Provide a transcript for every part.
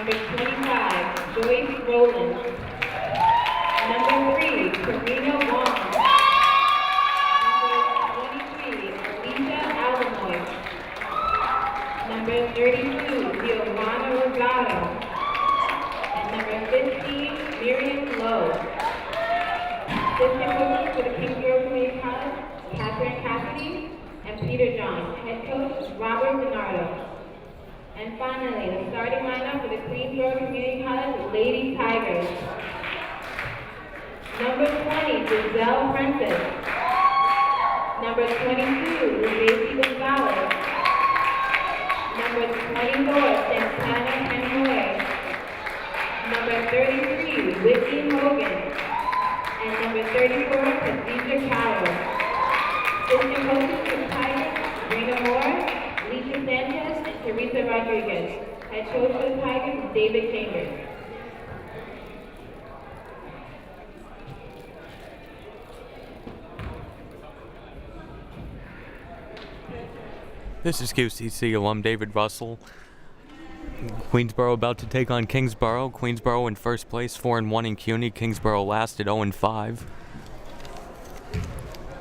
Number 25, Joyce Rowland. Number 3, Karina Wong. Number 23, Alicia Alamoy. Number 32, Giovanna Rosado. And number 15, Miriam Lowe. Assistant coaches for the Kingsborough Community College, Catherine Cassidy and Peter John. Head coach, Robert Bernardo. And finally, the starting lineup for the Queensborough Community College Lady Tigers. Number 20, Giselle Prentice. Number 22, Lacey Gonzalez. Number 24, Santana Henry. Number 33, Whitney Hogan. And number 34, Khadija Carroll. Assistant coaches for the Tigers, Rena Moore, Alicia Sanchez, and Teresa Rodriguez. Head coach for the Tigers is David Chambers. This is QCC alum David Russell. Queensborough about to take on Kingsborough. Queensborough in first place, 4-1 in CUNY. Kingsborough last at 0-5.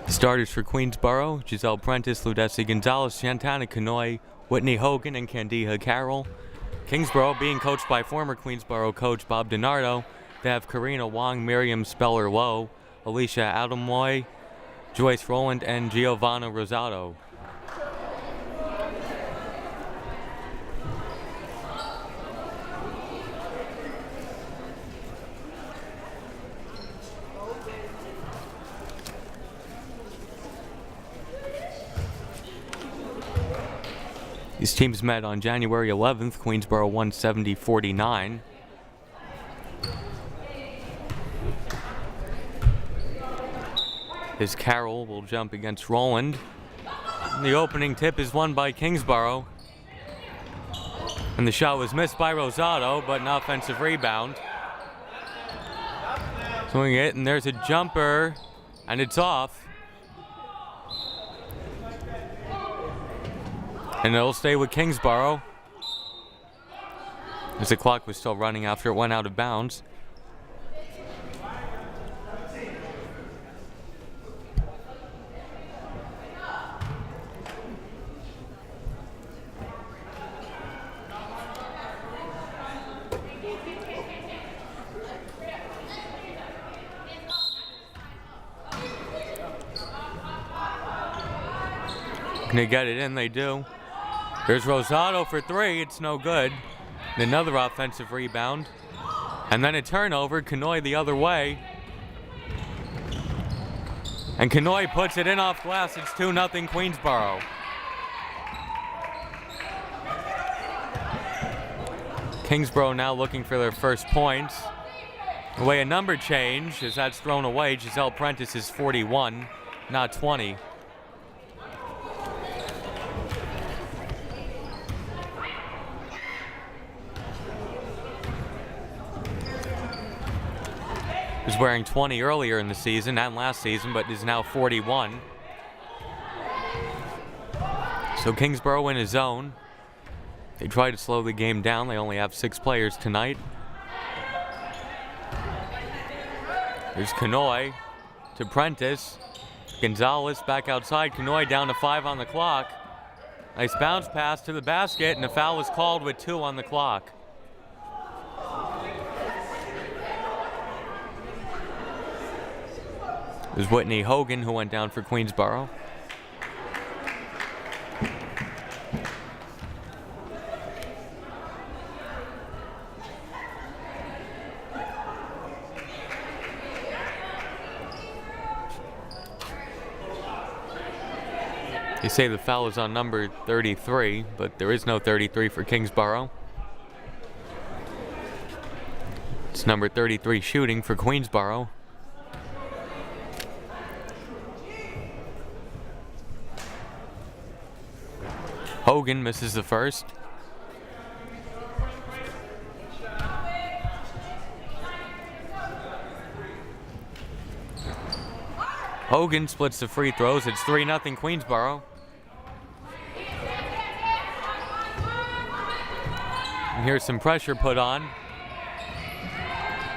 Starters for Queensborough: Giselle Prentice, Ludesi Gonzalez, Santana Canoy, Whitney Hogan, and Candiha Carroll. Kingsborough being coached by former Queensborough coach Bob DiNardo. They have Karina Wong, Miriam Speller-Lowe, Alicia Adamoy, Joyce Rowland, and Giovanna Rosado. These teams met on January 11th. Queensborough won 70-49. As Carroll will jump against Rowland. And the opening tip is won by Kingsborough. And the shot was missed by Rosado, but an offensive rebound. Swing it, and there's a jumper, and it's off. And it'll stay with Kingsborough, as the clock was still running after it went out of bounds. Can they get it in? They do. There's Rosado for 3, it's no good. Another offensive rebound. And then a turnover, Canoy the other way. And Canoy puts it in off glass, it's 2-0 Queensborough. Kingsborough now looking for their first points. Away a number change, as that's thrown away. Giselle Prentice is 41, not 20. Was wearing 20 earlier in the season and last season, but is now 41. So Kingsborough in his zone. They try to slow the game down. They only have 6 players tonight. There's Canoy to Prentice. Gonzalez back outside. Canoy down to 5 on the clock. Nice bounce pass to the basket, and a foul is called with 2 on the clock. There's Whitney Hogan, who went down for Queensborough. They say the foul is on number 33, but there is no 33 for Kingsborough. It's number 33 shooting for Queensborough. Hogan misses the first. Hogan splits the free throws. It's 3-0 Queensborough. And here's some pressure put on.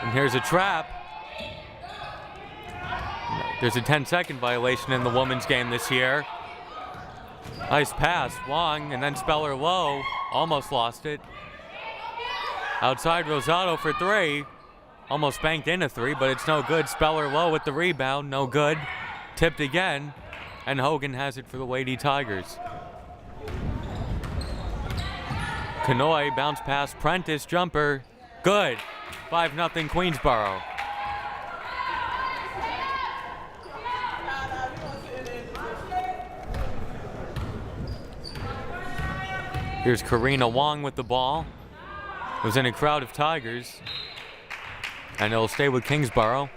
And here's a trap. There's a 10-second violation in the women's game this year. Nice pass, Wong, and then Speller low. Almost lost it. Outside Rosado for three. Almost banked in a three, but it's no good. Speller low with the rebound, no good. Tipped again, and Hogan has it for the Lady Tigers. Kanoy bounce pass, Prentice jumper, good. 5-0 Queensborough. Here's Karina Wong with the ball. Was in a crowd of Tigers. And it'll stay with Kingsborough.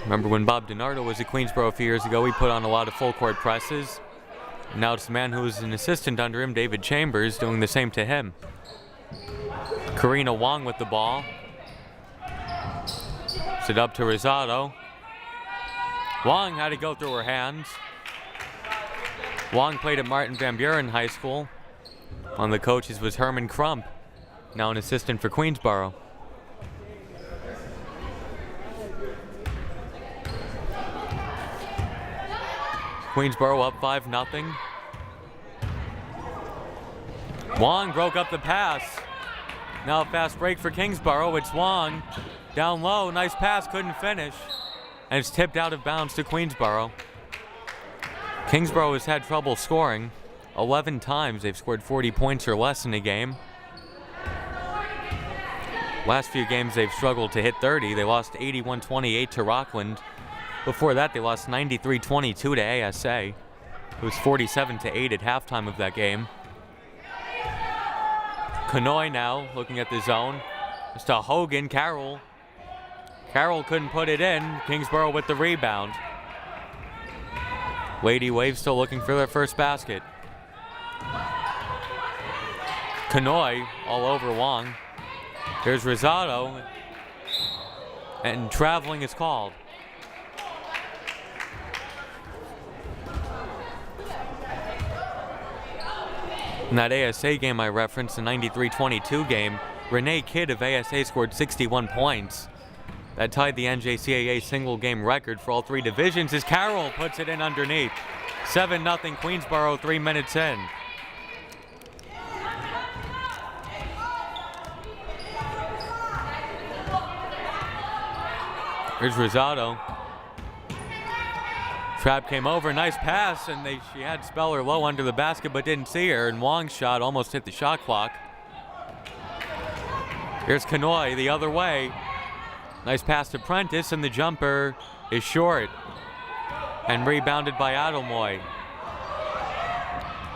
Remember when Bob DiNardo was at Queensborough a few years ago, he put on a lot of full court presses. Now it's the man who was an assistant under him, David Chambers, doing the same to him. Karina Wong with the ball. It's it up to Rosado. Wong had to go through her hands. Wong played at Martin Van Buren High School. One of the coaches was Herman Crump, now an assistant for Queensborough. Queensborough up 5-0. Wong broke up the pass. Now a fast break for Kingsborough. It's Wong down low. Nice pass, couldn't finish. And it's tipped out of bounds to Queensborough. Kingsborough has had trouble scoring. 11 times they've scored 40 points or less in a game. Last few games they've struggled to hit 30. They lost 81-28 to Rockland. Before that they lost 93-22 to ASA. It was 47-8 at halftime of that game. Kanoy now looking at the zone. It's to Hogan, Carroll. Carroll couldn't put it in. Kingsborough with the rebound. Lady Waves still looking for their first basket. Kanoy all over Wong. Here's Rosado. And traveling is called. In that ASA game I referenced, the 93-22 game, Renee Kidd of ASA scored 61 points. That tied the NJCAA single game record for all three divisions as Carroll puts it in underneath. 7-0 Queensborough, 3 minutes in. Here's Rosado. Trap came over, nice pass, and she had Speller low under the basket but didn't see her, and Wong's shot almost hit the shot clock. Here's Kanoy the other way. Nice pass to Prentice, and the jumper is short and rebounded by Adelmoy.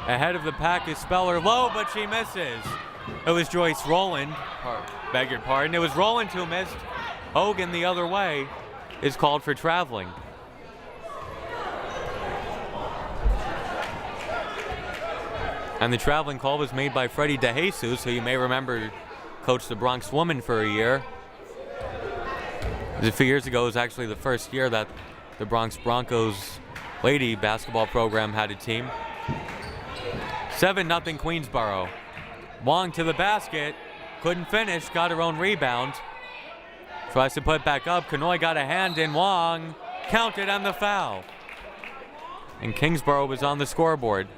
Ahead of the pack is Speller low, but she misses. It was Joyce Rowland, beg your pardon. It was Rowland who missed. Hogan the other way is called for traveling. And the traveling call was made by Freddie DeJesus, who you may remember coached the Bronx Women for a year. A few years ago, it was actually the first year that the Bronx Broncos lady basketball program had a team. 7-0 Queensborough. Wong to the basket, couldn't finish, got her own rebound. Tries to put it back up, Kanoy got a hand in, Wong counted on the foul. And Kingsborough was on the scoreboard.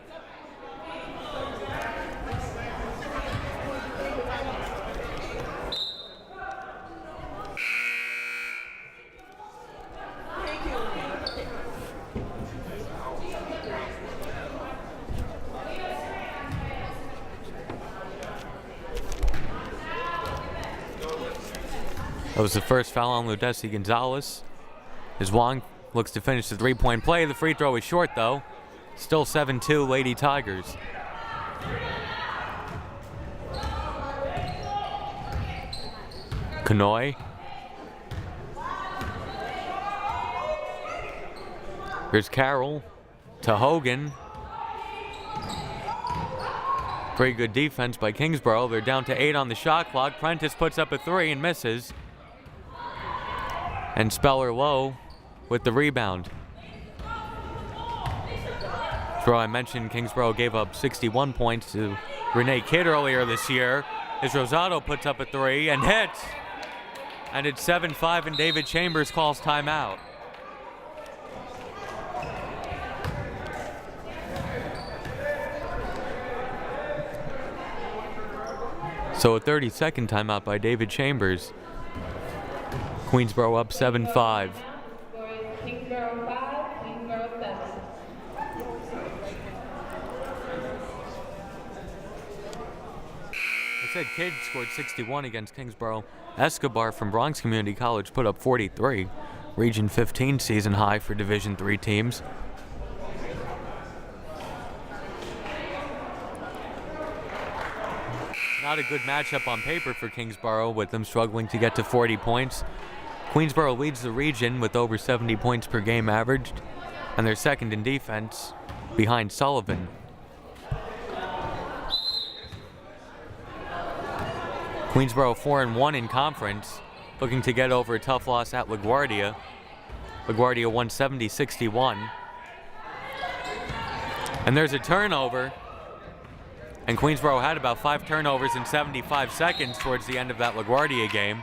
That was the first foul on Ludesi Gonzalez. As Wong looks to finish the three-point play. The free throw is short, though. Still 7-2 Lady Tigers. Kanoy. Here's Carroll to Hogan. Pretty good defense by Kingsborough. They're down to 8 on the shot clock. Prentice puts up a 3 and misses. And Speller low with the rebound. Throw I mentioned Kingsborough gave up 61 points to Renee Kidd earlier this year, as Rosado puts up a three and hits. And it's 7-5 and David Chambers calls timeout. So a 30-second timeout by David Chambers. Queensborough up 7-5. Score is Kingsborough 5, Queensborough 7. I said Kidd scored 61 against Kingsborough. Escobar from Bronx Community College put up 43. Region 15 season high for Division III teams. Not a good matchup on paper for Kingsborough, with them struggling to get to 40 points. Queensborough leads the region with over 70 points per game averaged, and they're second in defense behind Sullivan. Queensborough 4-1 in conference, looking to get over a tough loss at LaGuardia. LaGuardia won 70-61. And there's a turnover. And Queensborough had about 5 turnovers in 75 seconds towards the end of that LaGuardia game.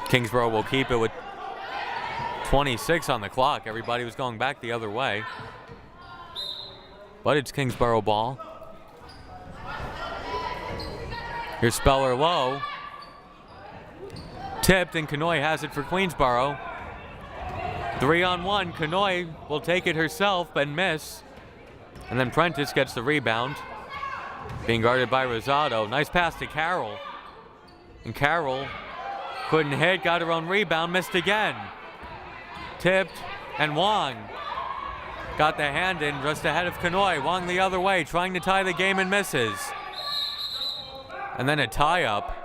Kingsborough will keep it with 26 on the clock. Everybody was going back the other way. But it's Kingsborough ball. Here's Speller low. Tipped, and Kanoy has it for Queensborough. 3-on-1. Kanoy will take it herself and miss. And then Prentice gets the rebound. Being guarded by Rosado. Nice pass to Carroll. And Carroll couldn't hit, got her own rebound, missed again. Tipped, and Wong got the hand in just ahead of Kanoy. Wong the other way, trying to tie the game and misses. And then a tie-up.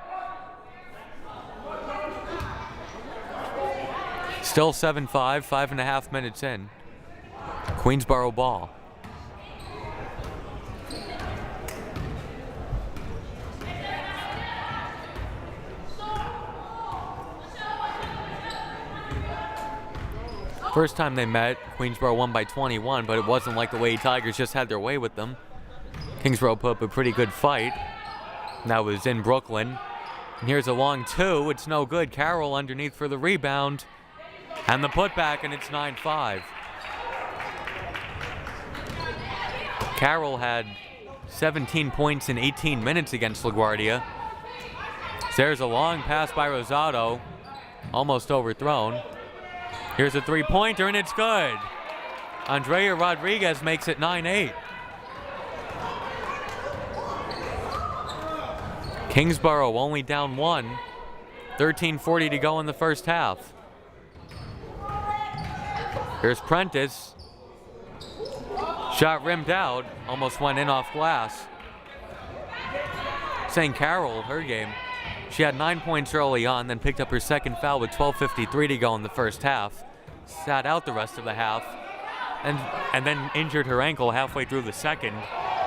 Still 7-5, 5.5 minutes in. Queensborough ball. First time they met, Queensborough won by 21, but it wasn't like the Lady Tigers just had their way with them. Kingsborough put up a pretty good fight. That was in Brooklyn. And here's a long two. It's no good. Carroll underneath for the rebound. And the putback, and it's 9-5. Carroll had 17 points in 18 minutes against LaGuardia. There's a long pass by Rosado. Almost overthrown. Here's a three-pointer, and it's good. Andrea Rodriguez makes it 9-8. Kingsborough only down one. 13:40 to go in the first half. Here's Prentice. Shot rimmed out. Almost went in off glass. St. Carroll, her game. She had 9 points early on, then picked up her second foul with 12:53 to go in the first half. Sat out the rest of the half, and then injured her ankle halfway through the second,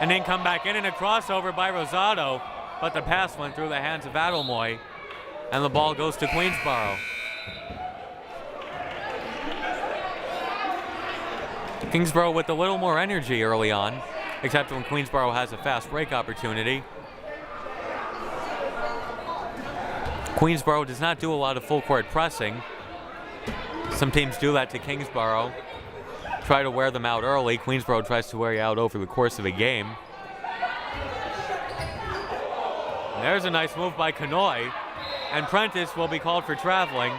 and then come back in a crossover by Rosado, but the pass went through the hands of Adelmoy, and the ball goes to Queensborough. Kingsborough with a little more energy early on, except when Queensborough has a fast break opportunity. Queensborough does not do a lot of full court pressing. Some teams do that to Kingsborough. Try to wear them out early. Queensborough tries to wear you out over the course of a game. And there's a nice move by Kanoy. And Prentice will be called for traveling.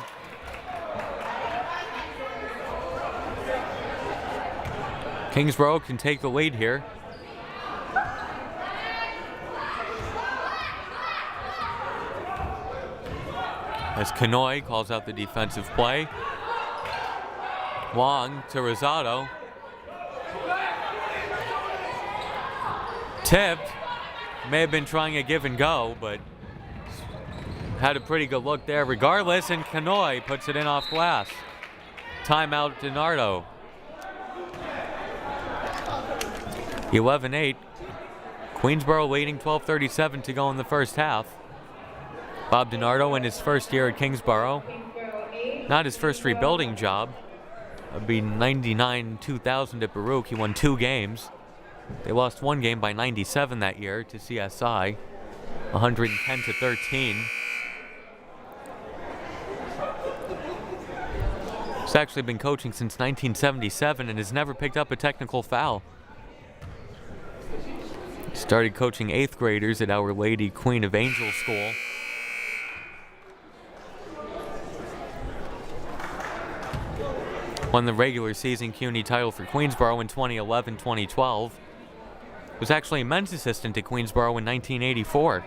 Kingsborough can take the lead here. As Kanoy calls out the defensive play. Wong to Rosado. Tipped. May have been trying a give and go, but had a pretty good look there regardless, and Kanoy puts it in off glass. Timeout DiNardo. 11-8. Queensborough leading, 12:37 to go in the first half. Bob DiNardo in his first year at Kingsborough. Not his first rebuilding job. It'd be 99-2000 at Baruch. He won 2 games. They lost one game by 97 that year to CSI, 110-13. He's actually been coaching since 1977 and has never picked up a technical foul. Started coaching 8th graders at Our Lady Queen of Angels School. Won the regular season CUNY title for Queensborough in 2011-2012. Was actually a men's assistant at Queensborough in 1984.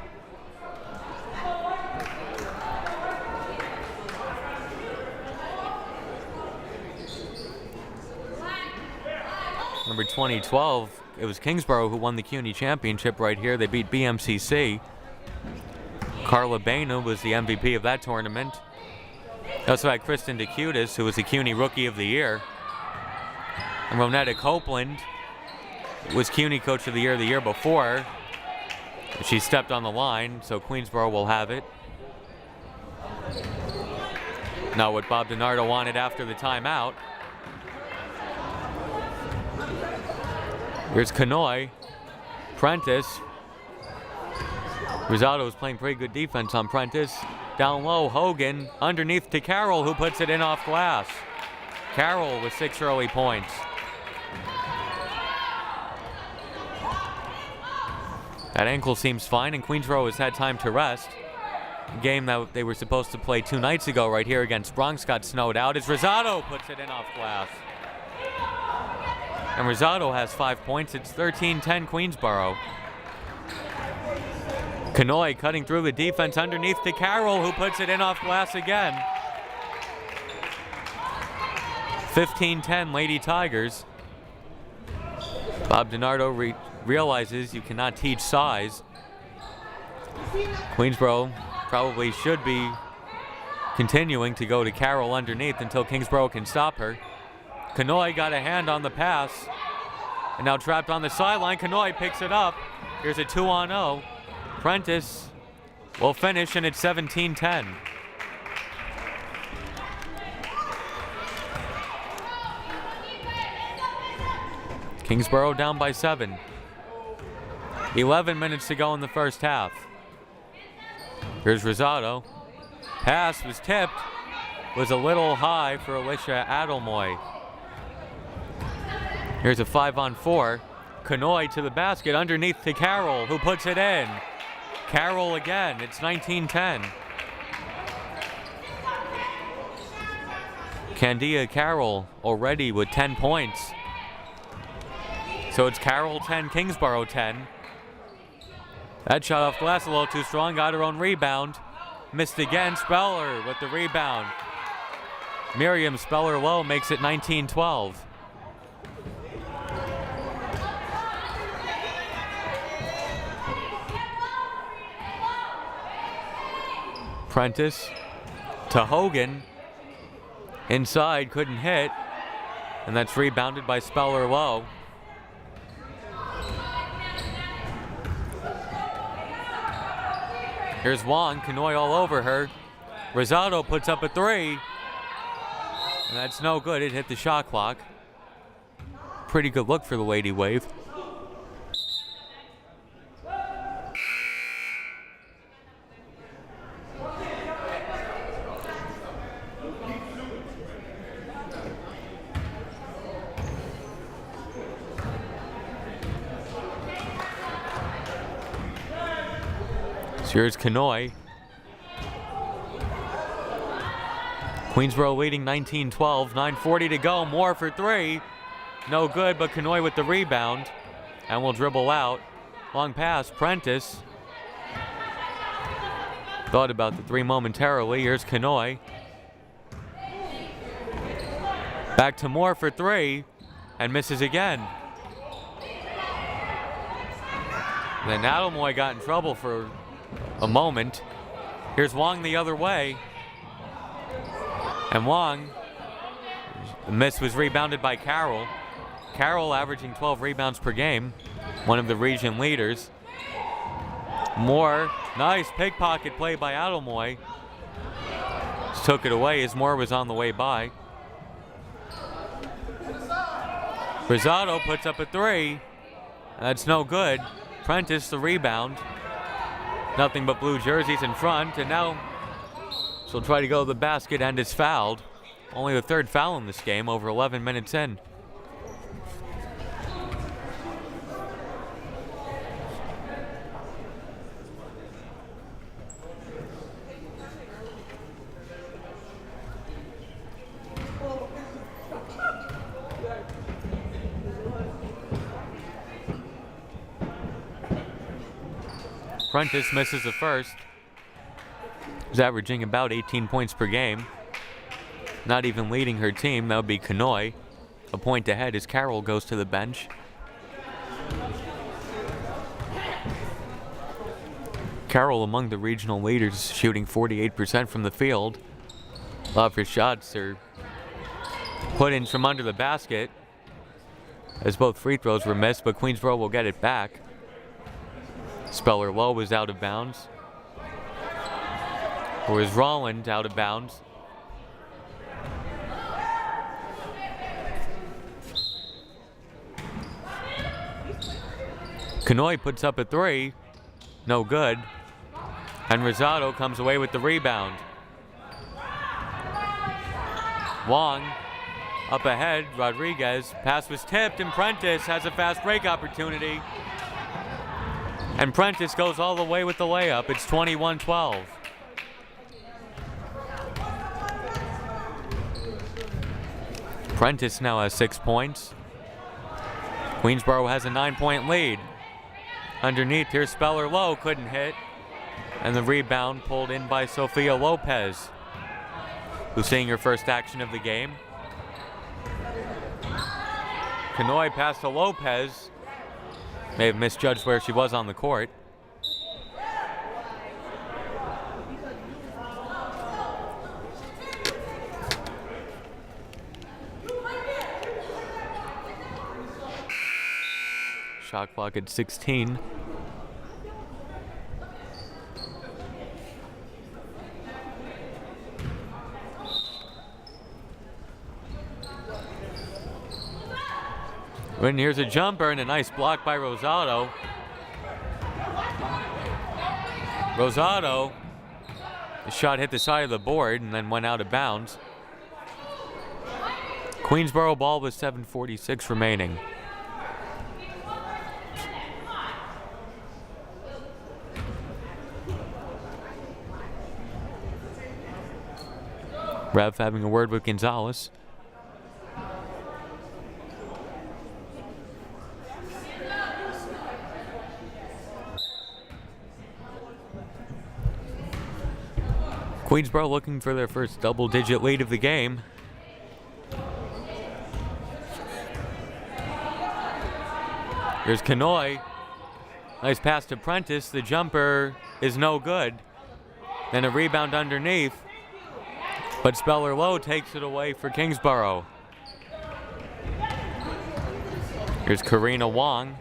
Number 2012, it was Kingsborough who won the CUNY championship right here. They beat BMCC. Carla Bainu was the MVP of that tournament. They also had Kristen DeCutis, who was the CUNY Rookie of the Year. And Ronetta Copeland was CUNY Coach of the year before. She stepped on the line, so Queensborough will have it. Now what Bob DiNardo wanted after the timeout. Here's Kanoy. Prentice. Rosado is playing pretty good defense on Prentice. Down low, Hogan. Underneath to Carroll, who puts it in off glass. Carroll with 6 early points. That ankle seems fine, and Queensborough has had time to rest. A game that they were supposed to play 2 nights ago right here against Bronx got snowed out as Rosado puts it in off glass. And Rosado has 5 points. It's 13-10 Queensborough. Kanoy cutting through the defense underneath to Carroll, who puts it in off glass again. 15-10 Lady Tigers. Bob DiNardo realizes you cannot teach size. Queensborough probably should be continuing to go to Carroll underneath until Kingsborough can stop her. Kanoy got a hand on the pass. And now trapped on the sideline, Kanoy picks it up. Here's a 2-on-0. Prentice will finish, and it's 17-10. Kingsborough down by 7. 11 minutes to go in the first half. Here's Rosado. Pass was tipped. Was a little high for Alicia Adelmoy. Here's a 5-on-4. Kanoy to the basket underneath to Carroll, who puts it in. Carroll again. It's 19-10. Candia Carroll already with 10 points. So it's Carroll 10, Kingsborough 10. That shot off glass a little too strong. Got her own rebound. Missed again. Speller with the rebound. Miriam Speller-Lowe makes it 19-12. Prentice to Hogan. Inside, couldn't hit. And that's rebounded by Speller-Lowe. Here's Wong, Kanoy all over her. Rosado puts up a 3. And that's no good, it hit the shot clock. Pretty good look for the Lady Wave. Here's Kanoy. Queensborough leading 19-12, 9:40 to go. Moore for 3. No good, but Kanoy with the rebound. And will dribble out. Long pass, Prentice. Thought about the 3 momentarily. Here's Kanoy. Back to Moore for 3. And misses again. And then Adelmoy got in trouble for a moment. Here's Wong the other way. And Wong, the miss was rebounded by Carroll. Carroll averaging 12 rebounds per game, one of the region leaders. Moore, nice pickpocket play by Adelmoy. Just took it away as Moore was on the way by. Rosado puts up a 3. That's no good. Prentice the rebound. Nothing but blue jerseys in front, and now she'll try to go to the basket and is fouled. Only the third foul in this game, over 11 minutes in. Prentice misses the first. Is averaging about 18 points per game. Not even leading her team. That would be Kanoy. A point ahead as Carroll goes to the bench. Carroll among the regional leaders, shooting 48% from the field. A lot of her shots are put in from under the basket, as both free throws were missed, but Queensborough will get it back. Speller Low was out of bounds. Or is Rolland out of bounds? Kanoy puts up a three. No good. And Rosado comes away with the rebound. Wong up ahead. Rodriguez. Pass was tipped, and Prentice has a fast break opportunity. And Prentice goes all the way with the layup. It's 21-12. Prentice now has 6 points. Queensborough has a 9-point lead. Underneath here, Speller Low couldn't hit. And the rebound pulled in by Sofia Lopez, who's seeing her first action of the game. Kanoy passed to Lopez. May have misjudged where she was on the court. Shot clock at 16. And here's a jumper and a nice block by Rosado. Rosado, the shot hit the side of the board and then went out of bounds. Queensborough ball with 7:46 remaining. Rev having a word with Gonzalez. Queensborough looking for their first double-digit lead of the game. Here's Kanoy. Nice pass to Prentice. The jumper is no good. Then a rebound underneath. But Speller Low takes it away for Kingsborough. Here's Karina Wong.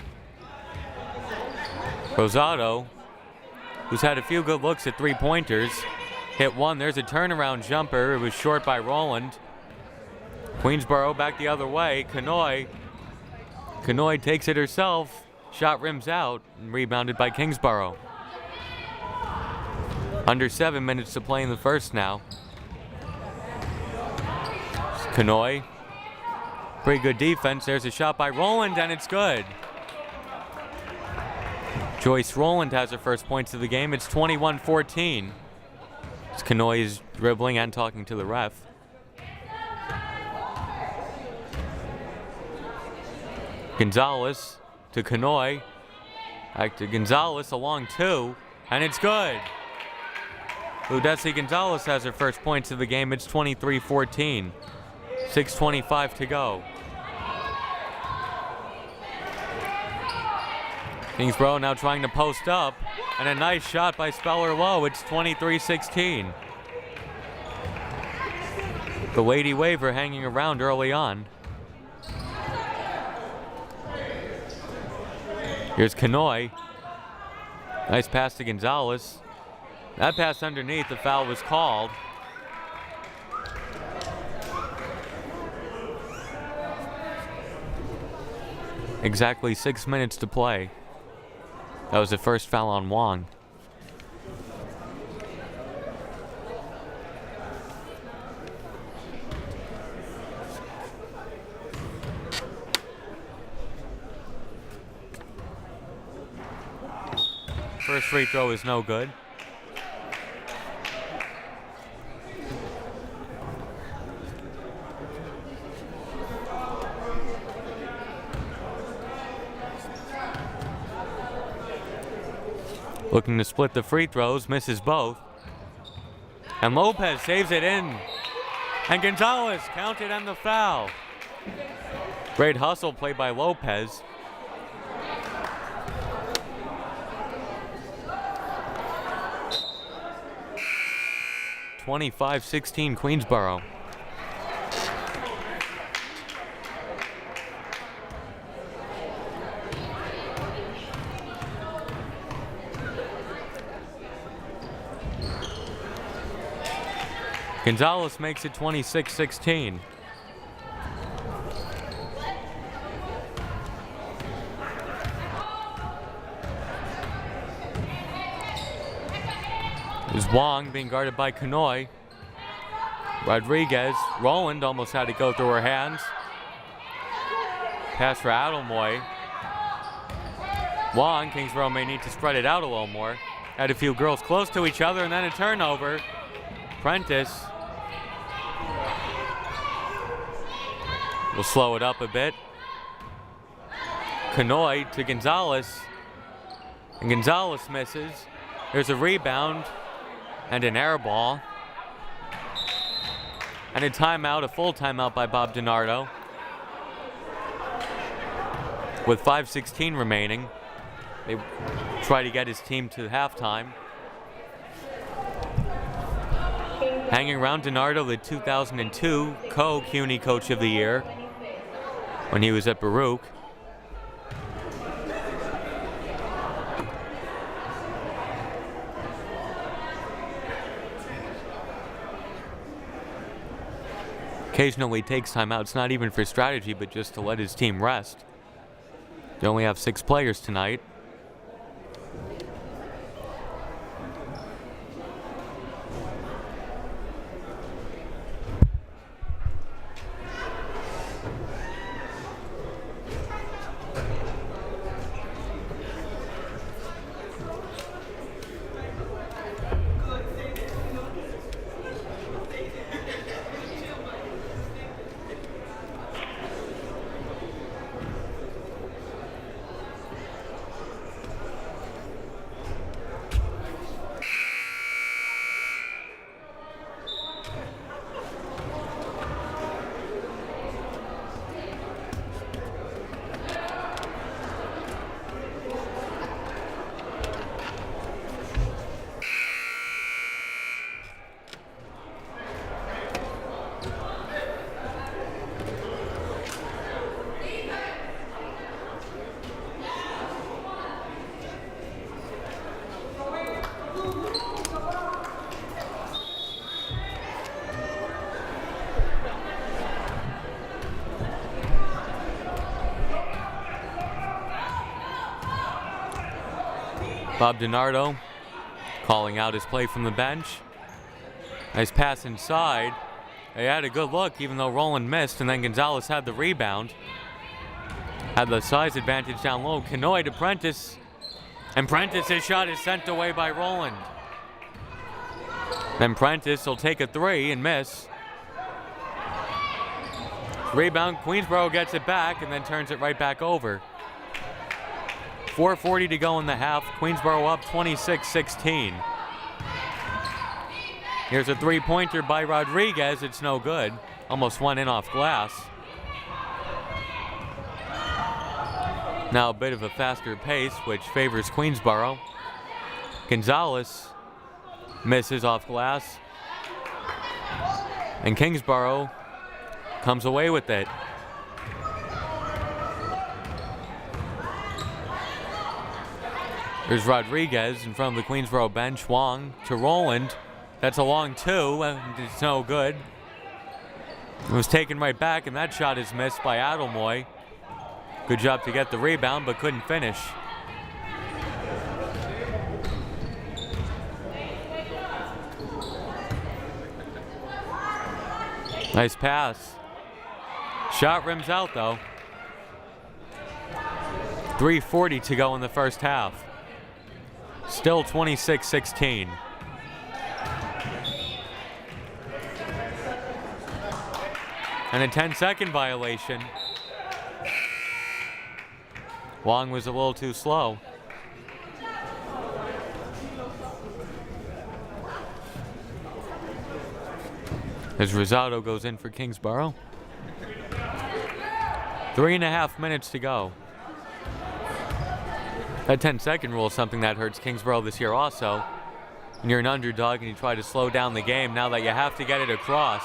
Rosado, who's had a few good looks at three-pointers, hit one. There's a turnaround jumper. It was short by Rolland. Queensborough back the other way. Kanoy takes it herself. Shot rims out and rebounded by Kingsborough. Under 7 minutes to play in the first now. Kanoy. Pretty good defense. There's a shot by Rolland and it's good. Joyce Rolland has her first points of the game. It's 21-14. Kanoy is dribbling and talking to the ref. Gonzalez to Kanoy. Back to Gonzalez, a long two, and it's good. Ludesi Gonzalez has her first points of the game. It's 23-14. 6:25 to go. Kingsborough now trying to post up, and a nice shot by Speller Low. It's 23-16. The Lady Waver hanging around early on. Here's Kanoy. Nice pass to Gonzalez. That pass underneath, the foul was called. Exactly 6 minutes to play. That was the first foul on Wong. First free throw is no good. Looking to split the free throws, misses both. And Lopez saves it in. And Gonzalez counted on the foul. Great hustle play by Lopez. (25-16) Queensborough. Gonzalez makes it 26-16. Is Wong being guarded by Kanoy. Rodriguez, Rowland almost had to go through her hands. Pass for Adelmoy. Wong, Kingsborough may need to spread it out a little more. Had a few girls close to each other and then a turnover. Prentice will slow it up a bit. Kanoy to Gonzalez. And Gonzalez misses. There's a rebound and an air ball. And a timeout, a full timeout by Bob DiNardo. With 5:16 remaining, they try to get his team to halftime. Hanging around DiNardo, the 2002 CUNY Coach of the Year when he was at Baruch. Occasionally takes timeouts, not even for strategy, but just to let his team rest. They only have 6 players tonight. Bob DiNardo calling out his play from the bench. Nice pass inside. They had a good look even though Rowland missed, and then Gonzalez had the rebound. Had the size advantage down low. Kanoy to Prentice. And Prentice's shot is sent away by Rowland. Then Prentice will take a 3 and miss. Rebound, Queensborough gets it back and then turns it right back over. 4:40 to go in the half. Queensborough up 26-16. Here's a 3-pointer by Rodriguez. It's no good. Almost went in off glass. Now a bit of a faster pace, which favors Queensborough. Gonzalez misses off glass. And Kingsborough comes away with it. There's Rodriguez in front of the Queensborough bench. Wong to Rowland. That's a long 2, and it's no good. It was taken right back, and that shot is missed by Adelmoy. Good job to get the rebound, but couldn't finish. Nice pass. Shot rims out though. 3:40 to go in the first half. Still 26-16. And a 10-second violation. Wong was a little too slow. As Rosado goes in for Kingsborough. 3.5 minutes to go. That 10-second rule is something that hurts Kingsborough this year also. When you're an underdog and you try to slow down the game, now that you have to get it across.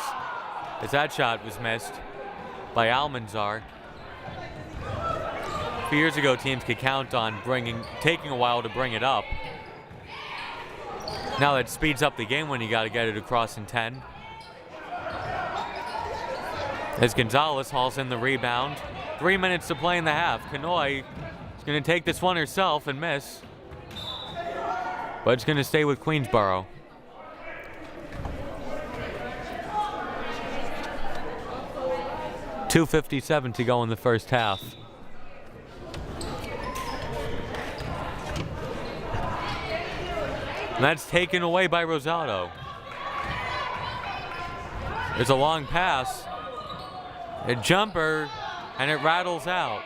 As that shot was missed by Almanzar. A few years ago, teams could count on taking a while to bring it up. Now that speeds up the game when you got to get it across in 10. As Gonzalez hauls in the rebound. 3 minutes to play in the half. Kanoy is going to take this one herself and miss. But it's going to stay with Queensborough. .257 to go in the first half. And that's taken away by Rosado. There's a long pass. A jumper, and it rattles out.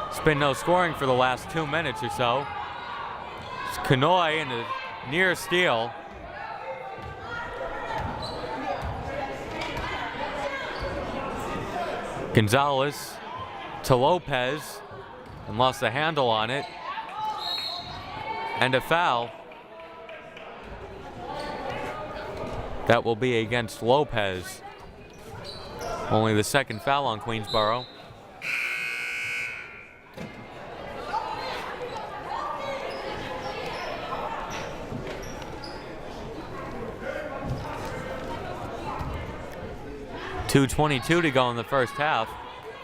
It's been no scoring for the last 2 minutes or so. It's Kanoy in a near steal. Gonzalez to Lopez and lost the handle on it. And a foul. That will be against Lopez. Only the second foul on Queensborough. .222 to go in the first half.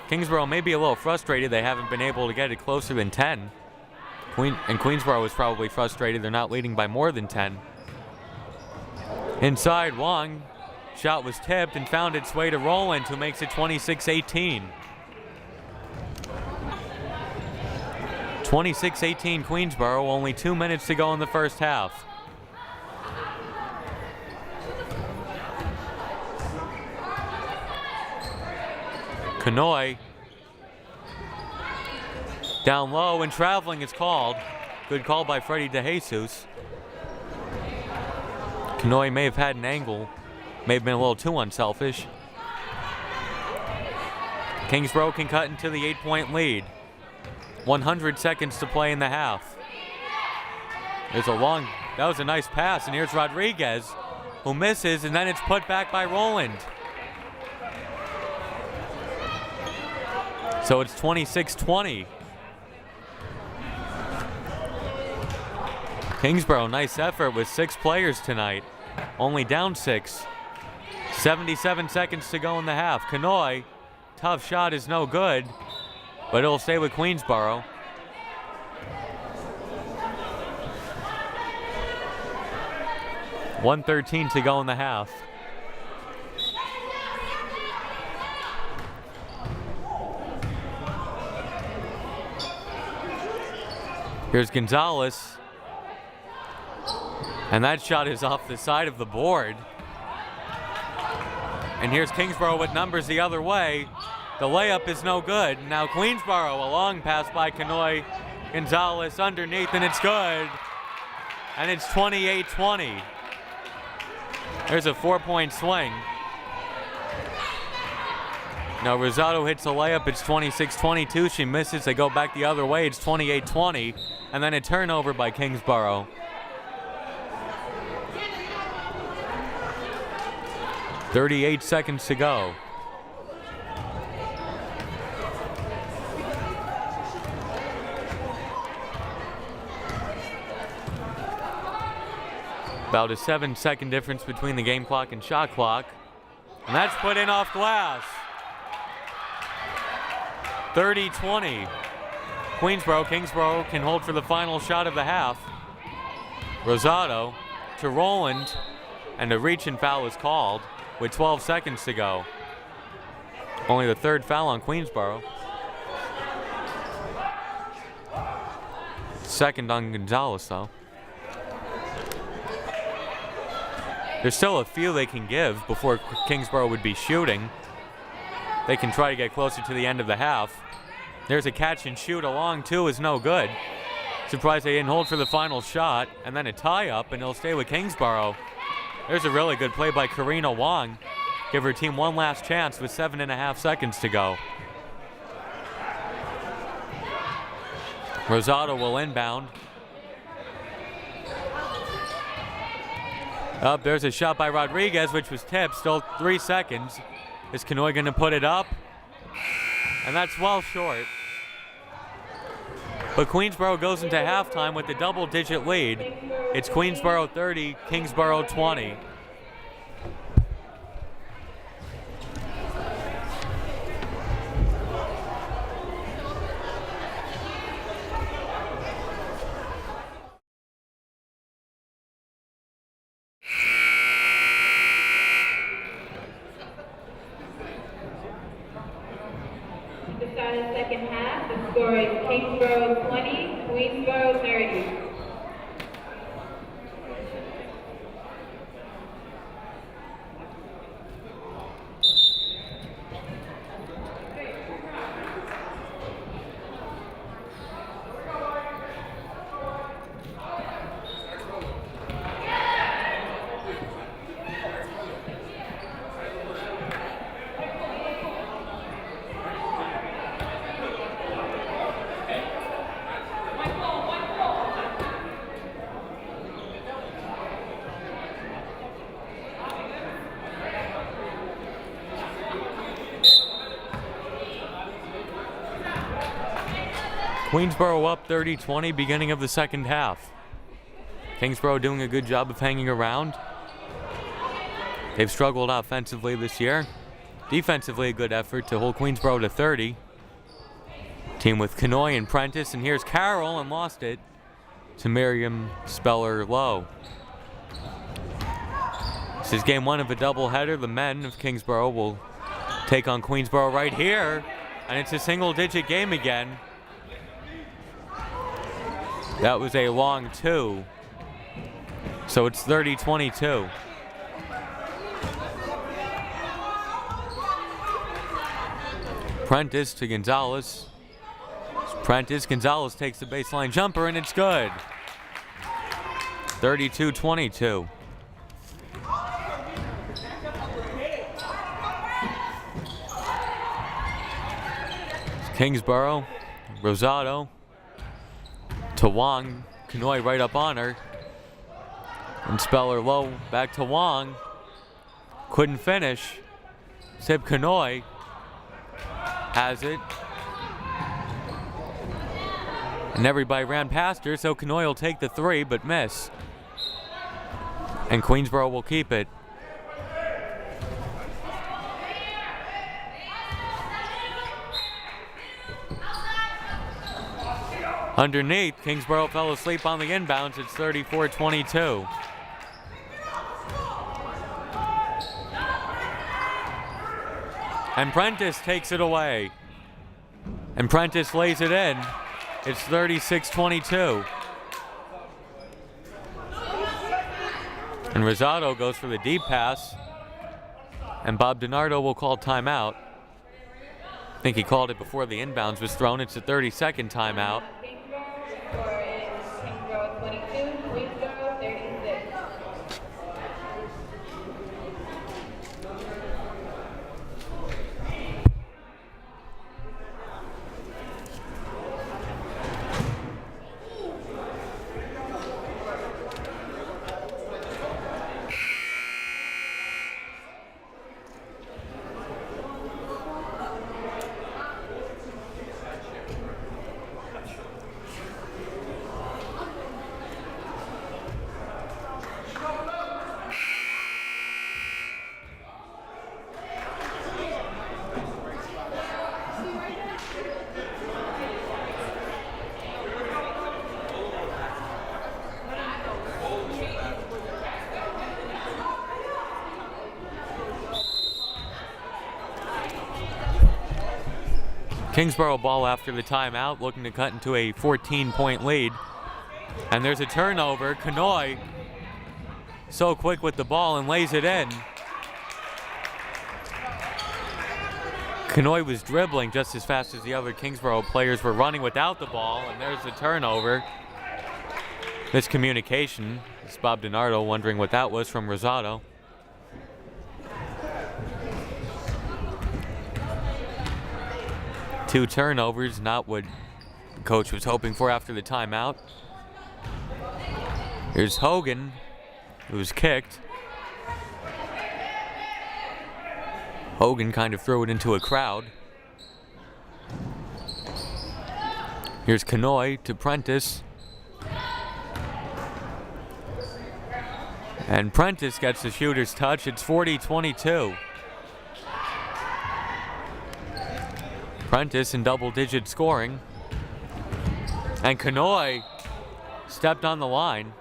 Kingsborough may be a little frustrated they haven't been able to get it closer than 10. And Queensborough is probably frustrated they're not leading by more than 10. Inside, Wong. Shot was tipped and found its way to Rowland, who makes it 26-18. 26-18 Queensborough, only 2 minutes to go in the first half. Kanoy down low and traveling is called. Good call by Freddie DeJesus. Kanoy may have had an angle, may have been a little too unselfish. Kingsborough can cut into the 8-point lead. 100 seconds to play in the half. That was a nice pass, and here's Rodriguez, who misses, and then it's put back by Rowland. So it's 26-20. Kingsborough, nice effort with 6 players tonight. Only down 6. 77 seconds to go in the half. Kanoy, tough shot is no good, but it'll stay with Queensborough. .113 to go in the half. Here's Gonzalez. And that shot is off the side of the board. And here's Kingsborough with numbers the other way. The layup is no good. Now Queensborough, a long pass by Kanoy. Gonzalez underneath, and it's good. And it's 28-20. There's a 4-point swing. Now Rosado hits a layup, it's 26-22. She misses, they go back the other way, it's 28-20. And then a turnover by Kingsborough. .38 seconds to go. About a 7-second difference between the game clock and shot clock. And that's put in off glass. 30-20. Queensborough. Kingsborough can hold for the final shot of the half. Rosado to Rowland, and a reach-in foul is called with 12 seconds to go. Only the third foul on Queensborough. Second on Gonzalez, though. There's still a few they can give before Kingsborough would be shooting. They can try to get closer to the end of the half. There's a catch and shoot. A long two is no good. Surprised they didn't hold for the final shot. And then a tie-up, and they'll stay with Kingsborough. There's a really good play by Karina Wong. Give her team one last chance with 7.5 seconds to go. Rosado will inbound. Up, there's a shot by Rodriguez, which was tipped. Still 3 seconds. Is Kanoy going to put it up? And that's well short. But Queensborough goes into halftime with a double-digit lead. It's Queensborough 30, Kingsborough 20. To start the second half, the score is Kingsborough 20, Queensborough 30. Queensborough up 30-20, beginning of the second half. Kingsborough doing a good job of hanging around. They've struggled offensively this year. Defensively, a good effort to hold Queensborough to 30. Team with Kanoy and Prentice, and here's Carroll, and lost it to Miriam Speller-Lowe. This is game one of a doubleheader. The men of Kingsborough will take on Queensborough right here, and it's a single-digit game again. That was a long two. So it's 30-22. Prentice to Gonzalez. Prentice, Gonzalez takes the baseline jumper, and it's good. 32-22. Kingsborough, Rosado to Wong. Kanoy right up on her. And Speller-Lowe back to Wong. Couldn't finish. Sib Kanoy has it. And everybody ran past her, so Kanoy will take the three, but miss. And Queensborough will keep it. Underneath, Kingsborough fell asleep on the inbounds. It's 34-22. And Prentice takes it away. And Prentice lays it in. It's 36-22. And Rosado goes for the deep pass. And Bob DiNardo will call timeout. I think he called it before the inbounds was thrown. It's a 30-second timeout. Score is Kingsborough 22, Queensborough 36. Kingsborough ball after the timeout, looking to cut into a 14-point lead. And there's a turnover. Kanoy so quick with the ball and lays it in. Kanoy was dribbling just as fast as the other Kingsborough players were running without the ball, and there's the turnover. Miscommunication. It's Bob DiNardo wondering what that was from Rosado. Two turnovers, not what the coach was hoping for after the timeout. Here's Hogan, who was kicked. Hogan kind of threw it into a crowd. Here's Kanoy to Prentice. And Prentice gets the shooter's touch. It's 40-22. Prentice in double-digit scoring. And Kanoy stepped on the line.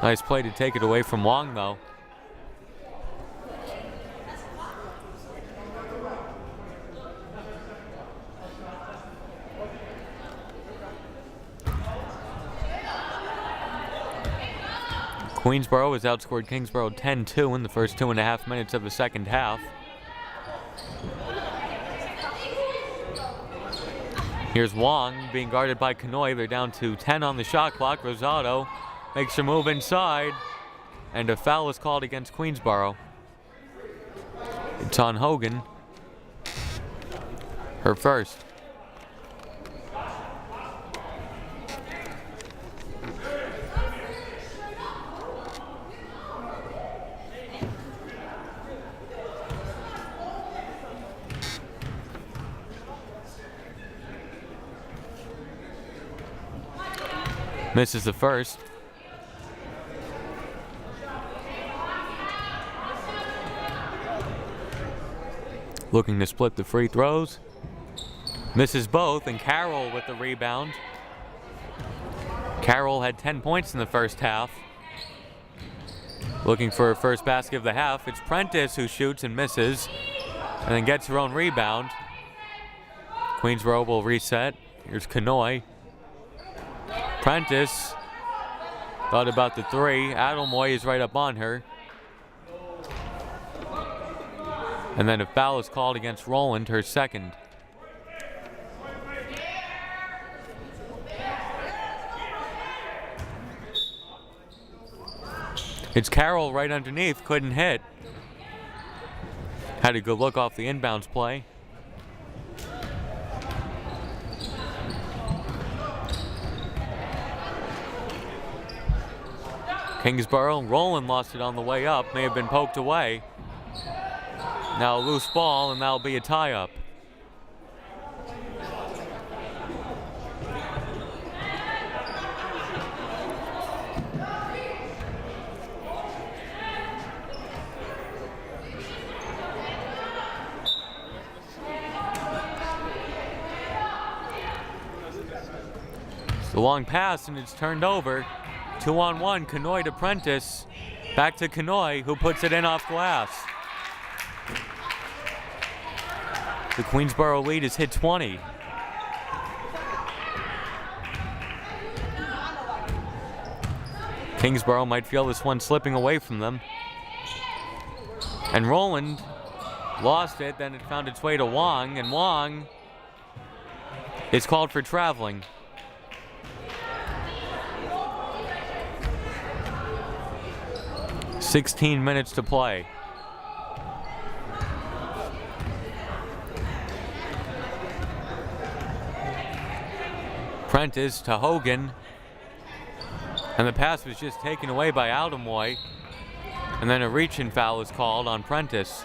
Nice play to take it away from Wong, though. Queensborough has outscored Kingsborough 10-2 in the first 2.5 minutes of the second half. Here's Wong being guarded by Kanoy. They're down to 10 on the shot clock. Rosado makes a move inside, and a foul is called against Queensborough. It's on Hogan. Her first. Misses the first. Looking to split the free throws. Misses both, and Carroll with the rebound. Carroll had 10 points in the first half. Looking for her first basket of the half. It's Prentice who shoots and misses, and then gets her own rebound. Queensborough will reset. Here's Kanoy. Prentice thought about the three. Adelmoy is right up on her. And then a foul is called against Rowland, her second. It's Carroll right underneath, couldn't hit. Had a good look off the inbounds play. Kingsborough, Rowland lost it on the way up, may have been poked away. Now a loose ball, and that'll be a tie-up. It's the long pass, and it's turned over. 2-on-1, Kanoy to Prentice. Back to Kanoy, who puts it in off glass. The Queensborough lead has hit 20. Kingsborough might feel this one slipping away from them. And Rowland lost it, then it found its way to Wong, and Wong is called for traveling. $16 minutes to play. Prentice to Hogan. And the pass was just taken away by Adelmoy. And then a reach-in foul is called on Prentice.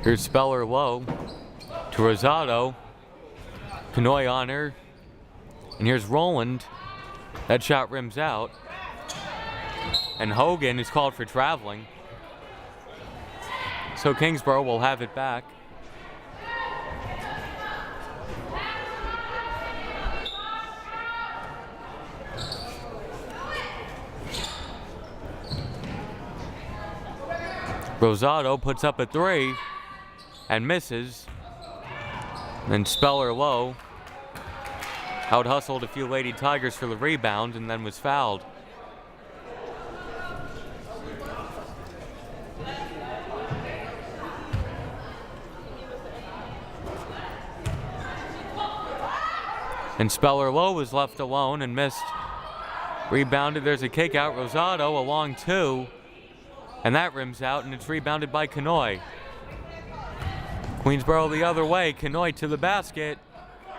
Here's Speller low to Rosado. Kanoy on her. And here's Rowland. That shot rims out. And Hogan is called for traveling. So Kingsborough will have it back. Rosado puts up a 3 and misses. Then Speller Low out-hustled a few Lady Tigers for the rebound and then was fouled. And Speller Low was left alone and missed. Rebounded, there's a kick out. Rosado a long 2. And that rims out, and it's rebounded by Kanoy. Queensborough the other way. Kanoy to the basket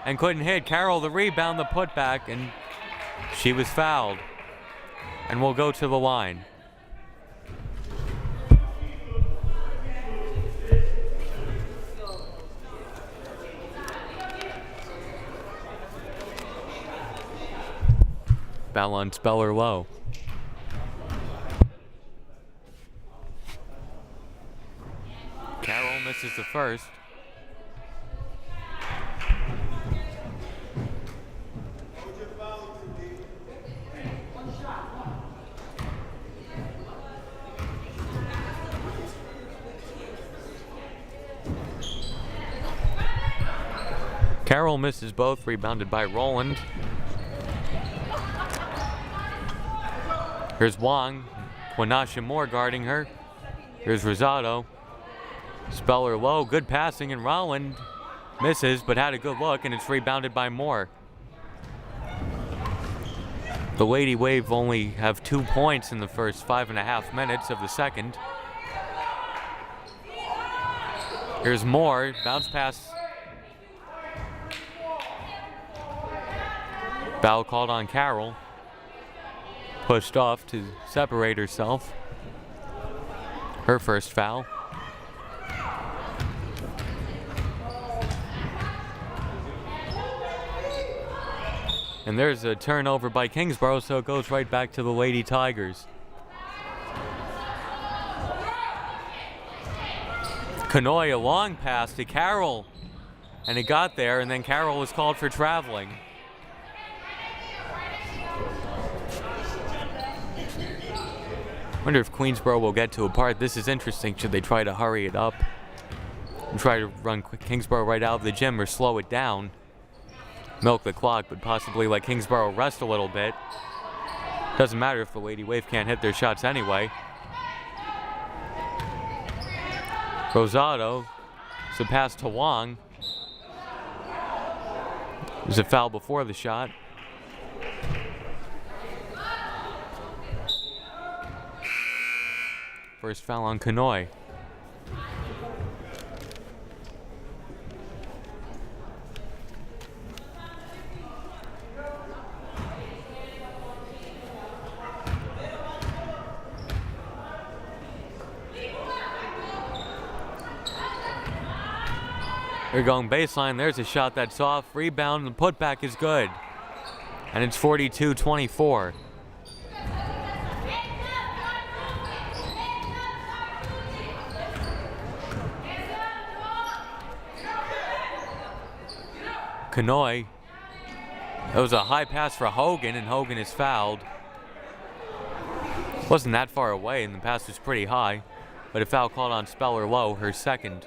and couldn't hit. Carroll the rebound, the putback, and she was fouled. And will go to the line. Foul on Speller Low. Carroll misses the first. Carroll misses both, rebounded by Rowland. Here's Wong. Quinasha Moore guarding her. Here's Rosado. Speller Low, good passing, and Rowland misses, but had a good look, and it's rebounded by Moore. The Lady Wave only have 2 points in the first 5.5 minutes of the second. Here's Moore, bounce pass. Foul called on Carroll. Pushed off to separate herself. Her first foul. And there's a turnover by Kingsborough, so it goes right back to the Lady Tigers. Kanoy, a long pass to Carroll. And it got there, and then Carroll was called for traveling. Wonder if Queensborough will get to a part. This is interesting. Should they try to hurry it up and try to run Kingsborough right out of the gym or slow it down? Milk the clock, but possibly let Kingsborough rest a little bit. Doesn't matter if the Lady Wave can't hit their shots anyway. Rosado, it's a pass to Wong. There's a foul before the shot. First foul on Kanoy. They're going baseline. There's a shot that's off. Rebound. The putback is good. And it's 42-24. Kanoy. That was a high pass for Hogan, and Hogan is fouled. Wasn't that far away, and the pass was pretty high. But a foul called on Speller Low, her second.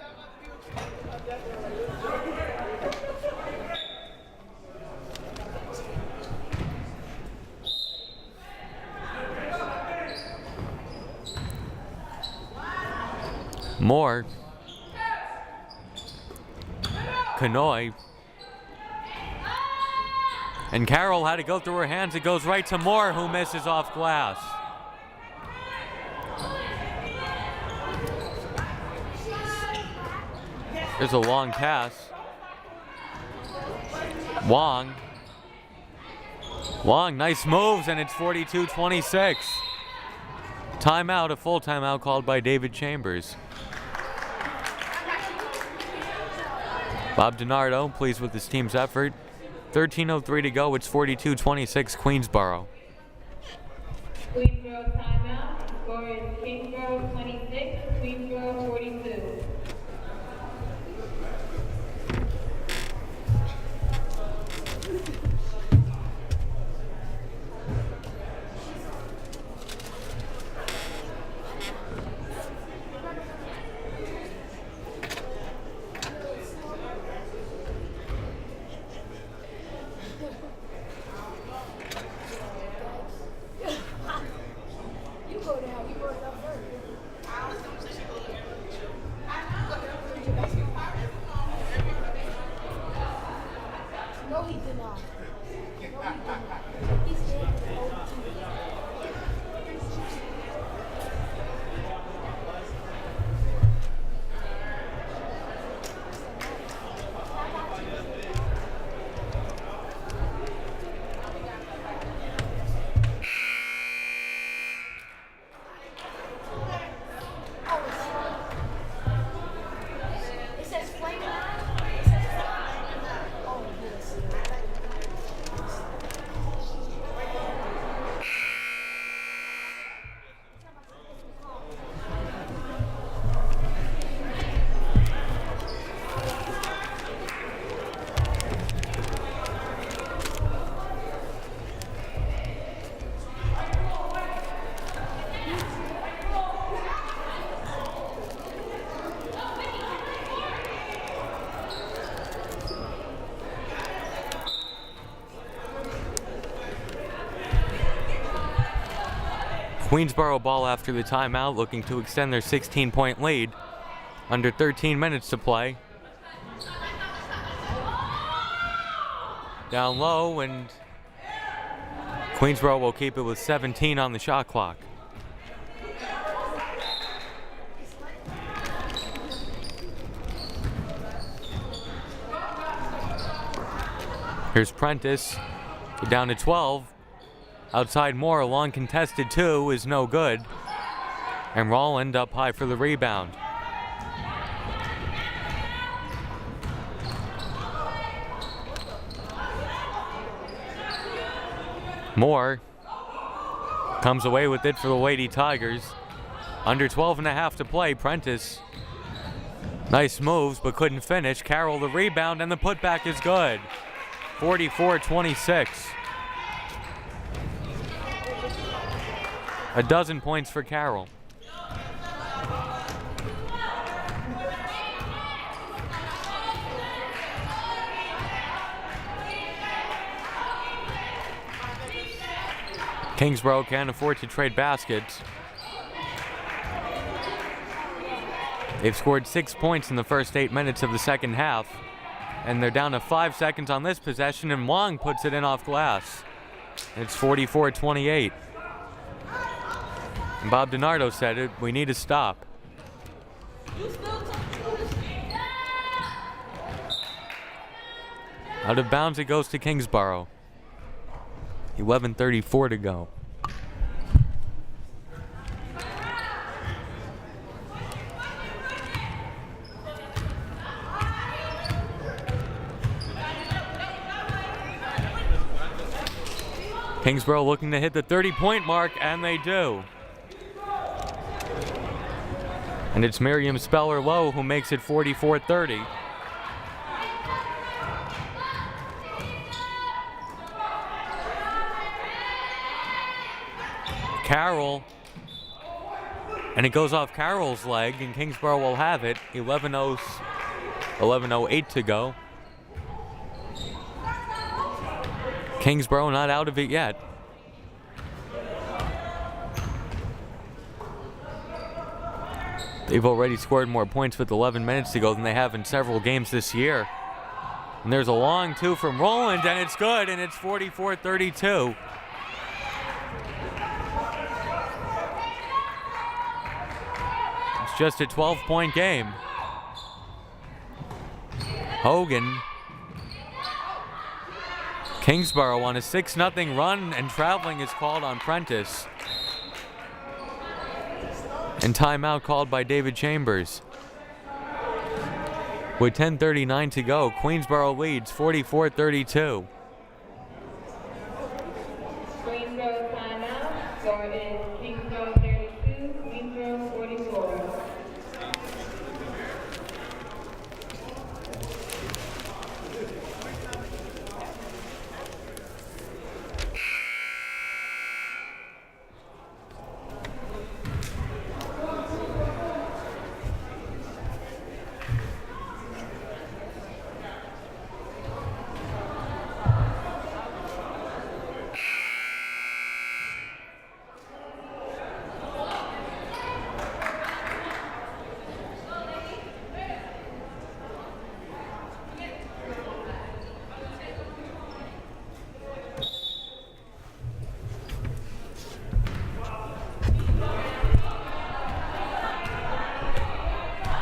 Moore. Kanoy. And Carroll had to go through her hands. It goes right to Moore, who misses off glass. There's a long pass. Wong. Wong, nice moves, and it's 42-26. Timeout, a full timeout called by David Chambers. Bob DiNardo, pleased with his team's effort. 13:03 to go. It's 42-26 Queensborough. Queensborough timeout. Queensborough ball after the timeout, looking to extend their 16-point lead. Under 13 minutes to play. Down low, and Queensborough will keep it with 17 on the shot clock. Here's Prentice, down to 12. Outside Moore, a long contested two is no good. And Rolland up high for the rebound. Moore comes away with it for the Lady Tigers. Under 12 and a half to play. Prentice, nice moves but couldn't finish. Carroll the rebound, and the putback is good. 44-26. A dozen points for Carroll. Kingsborough can't afford to trade baskets. They've scored 6 points in the first 8 minutes of the second half, and they're down to 5 seconds on this possession, and Wong puts it in off glass. It's 44-28. And Bob DiNardo said it, we need to stop. Out of bounds it goes to Kingsborough. 11:34 to go. Kingsborough looking to hit the 30-point mark, and they do. And it's Miriam Speller-Lowe who makes it 44-30. Carroll, and it goes off Carroll's leg, and Kingsborough will have it. 11:08 to go. Kingsborough not out of it yet. They've already scored more points with 11 minutes to go than they have in several games this year. And there's a long two from Rolland, and it's good, and it's 44-32. It's just a 12-point game. Hogan. Kingsborough on a 6-0 run, and traveling is called on Prentice. And timeout called by David Chambers. With 10:39 to go, Queensborough leads 44-32. Queensborough timeout. Score is Kingsborough 32, Queensborough 44.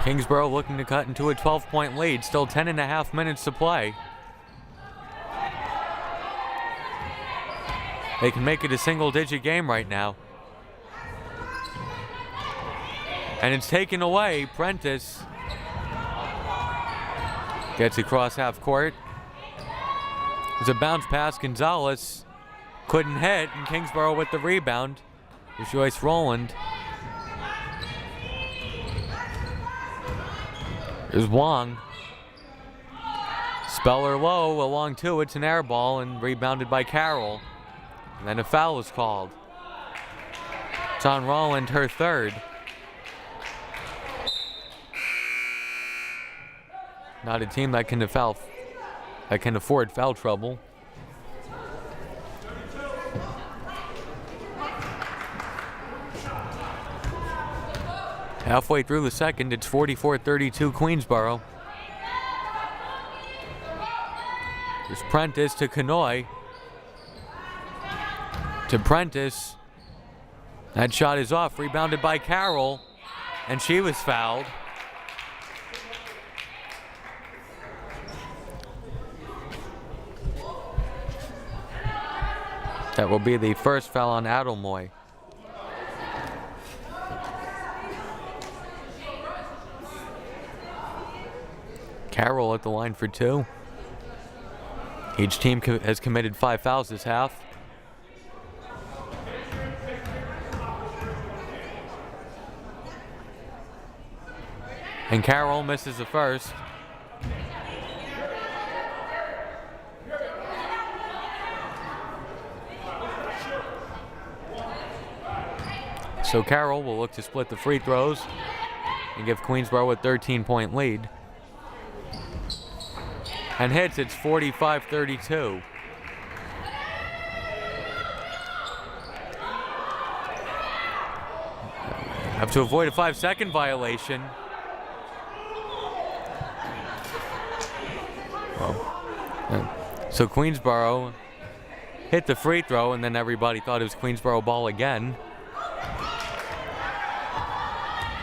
Kingsborough looking to cut into a 12-point lead. Still 10.5 minutes to play. They can make it a single-digit game right now. And it's taken away. Prentice gets across half court. There's a bounce pass. Gonzalez couldn't hit, and Kingsborough with the rebound. There's Joyce Rolland. There's Wong. Speller-Lowe along two. It's an air ball and rebounded by Carroll. And then a foul is called. It's on Rolland, her third. Not a team that can afford foul trouble. Halfway through the second, it's 44-32 Queensborough. There's Prentice to Kanoy. To Prentice. That shot is off, rebounded by Carroll, and she was fouled. That will be the first foul on Adelmoy. Carroll at the line for two. Each team has committed 5 fouls this half. And Carroll misses the first. So Carroll will look to split the free throws and give Queensborough a 13-point lead. And hits, it's 45-32. Have to avoid a 5-second violation. So Queensborough hit the free throw, and then everybody thought it was Queensborough ball again.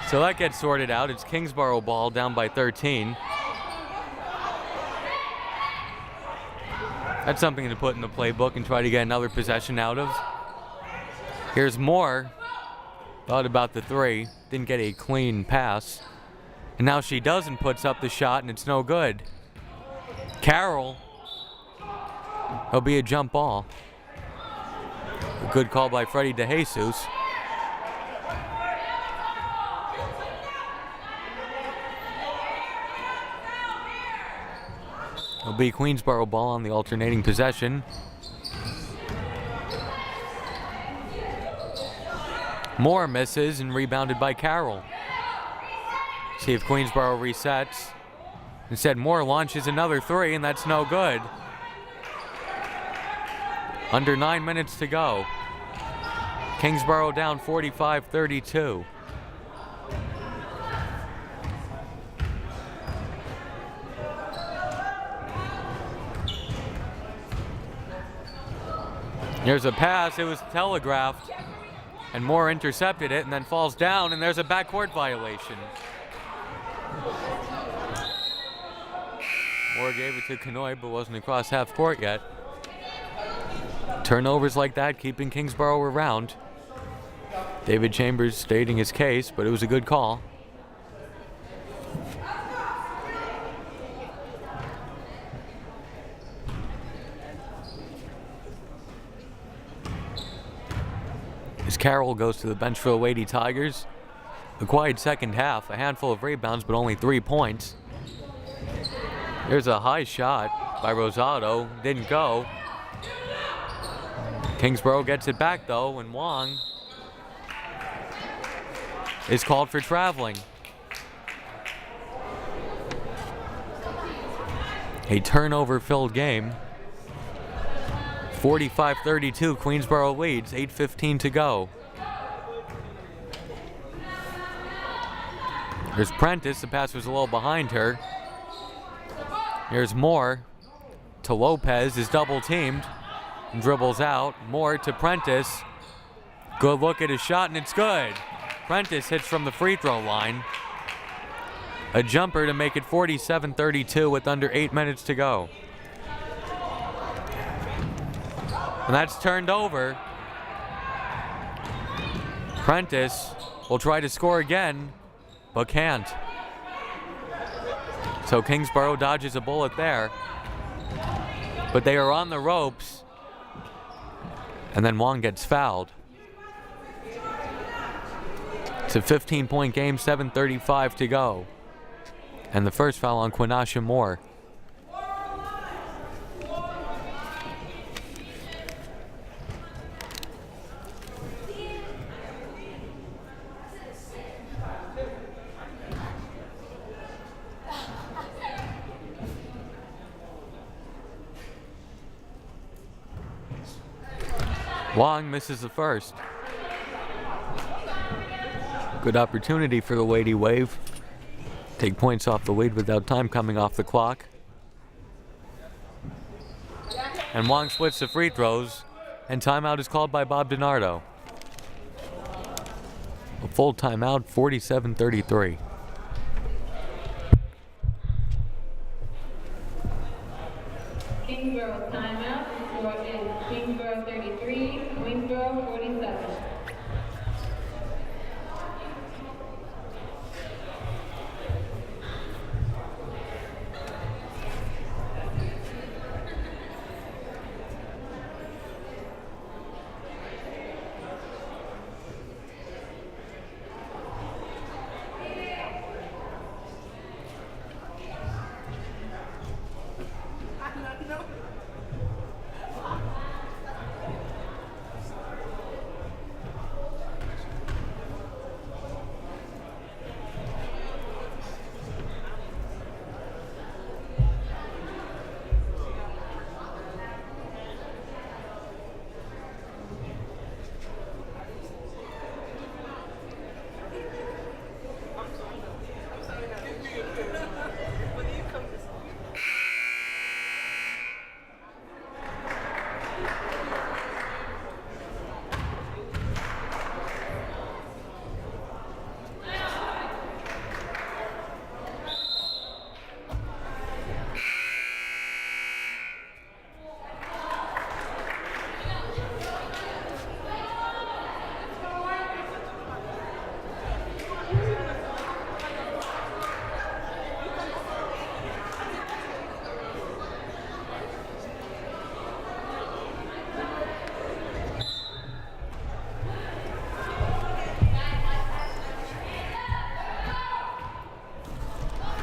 So that gets sorted out. It's Kingsborough ball, down by 13. That's something to put in the playbook and try to get another possession out of. Here's Moore. Thought about the three. Didn't get a clean pass. And now she does and puts up the shot, and it's no good. Carroll. It'll be a jump ball. A good call by Freddie DeJesus. It'll be Queensborough ball on the alternating possession. Moore misses and rebounded by Carroll. See if Queensborough resets. Instead, Moore launches another three, and that's no good. Under 9 minutes to go. Kingsborough down 45-32. There's a pass, it was telegraphed, and Moore intercepted it and then falls down, and there's a backcourt violation. Moore gave it to Kanoy, but wasn't across half court yet. Turnovers like that keeping Kingsborough around. David Chambers stating his case, but it was a good call. As Carroll goes to the bench for the Lady Tigers. A quiet second half, a handful of rebounds, but only 3 points. There's a high shot by Rosado, didn't go. Kingsborough gets it back though, and Wong is called for traveling. A turnover-filled game. 45-32, Queensborough leads, 8:15 to go. There's Prentice, the pass was a little behind her. Here's Moore to Lopez, is double teamed, and dribbles out. Moore to Prentice. Good look at his shot, and it's good. Prentice hits from the free throw line. A jumper to make it 47-32 with under 8 minutes to go. And that's turned over. Prentice will try to score again, but can't. So Kingsborough dodges a bullet there. But they are on the ropes. And then Wong gets fouled. It's a 15-point game, 7:35 to go. And the first foul on Quinasha Moore. Wong misses the first. Good opportunity for the Lady Wave. Take points off the lead without time coming off the clock. And Wong splits the free throws, and timeout is called by Bob DiNardo. A full timeout, 47-33. Kingsborough timeout. The score is Kingsborough 33, Queensborough 47.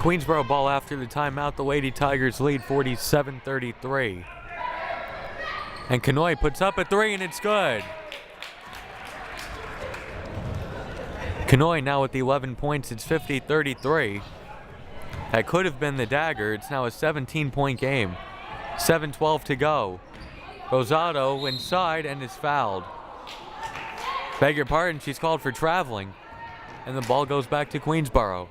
Queensborough ball after the timeout. The Lady Tigers lead 47-33. And Kanoy puts up a three, and it's good. Kanoy now with the 11 points. It's 50-33. That could have been the dagger. It's now a 17-point game. 7:12 to go. Rosado inside and is fouled. Beg your pardon, she's called for traveling. And the ball goes back to Queensborough.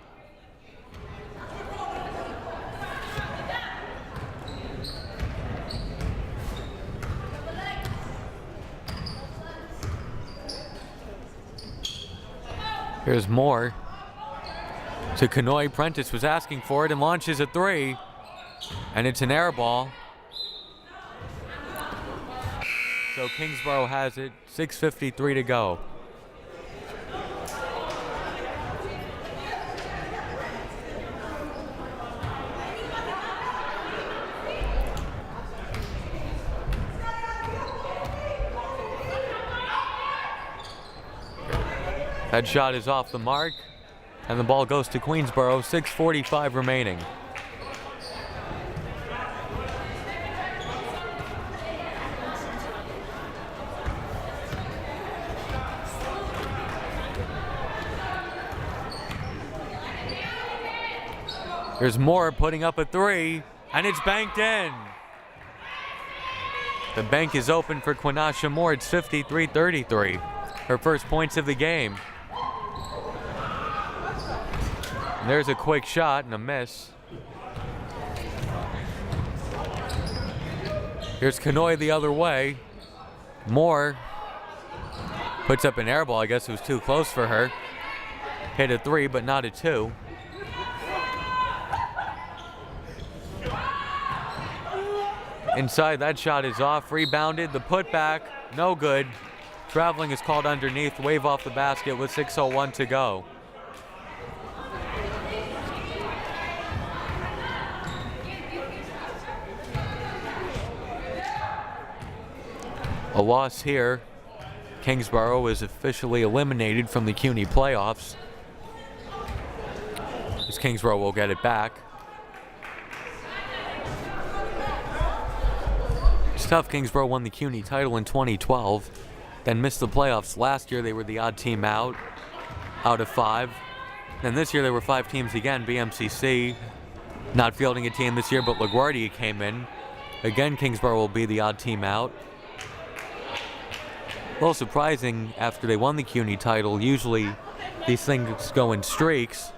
Here's Moore to Kanoy. Prentice was asking for it and launches a three. And it's an air ball. So Kingsborough has it. 6:53 to go. That shot is off the mark, and the ball goes to Queensborough. 6:45 remaining. There's Moore putting up a three, and it's banked in. The bank is open for Quinasha Moore. It's 53-33. Her first points of the game. And there's a quick shot and a miss. Here's Kanoy the other way. Moore puts up an air ball. I guess it was too close for her. Hit a three, but not a two. Inside, that shot is off. Rebounded. The putback, no good. Traveling is called underneath. Wave off the basket with 6:01 to go. A loss here. Kingsborough is officially eliminated from the CUNY playoffs. As Kingsborough will get it back. It's tough. Kingsborough won the CUNY title in 2012, then missed the playoffs. Last year they were the odd team out of 5. Then this year there were 5 teams again. BMCC not fielding a team this year, but LaGuardia came in. Again, Kingsborough will be the odd team out. A little surprising after they won the CUNY title. Usually these things go in streaks.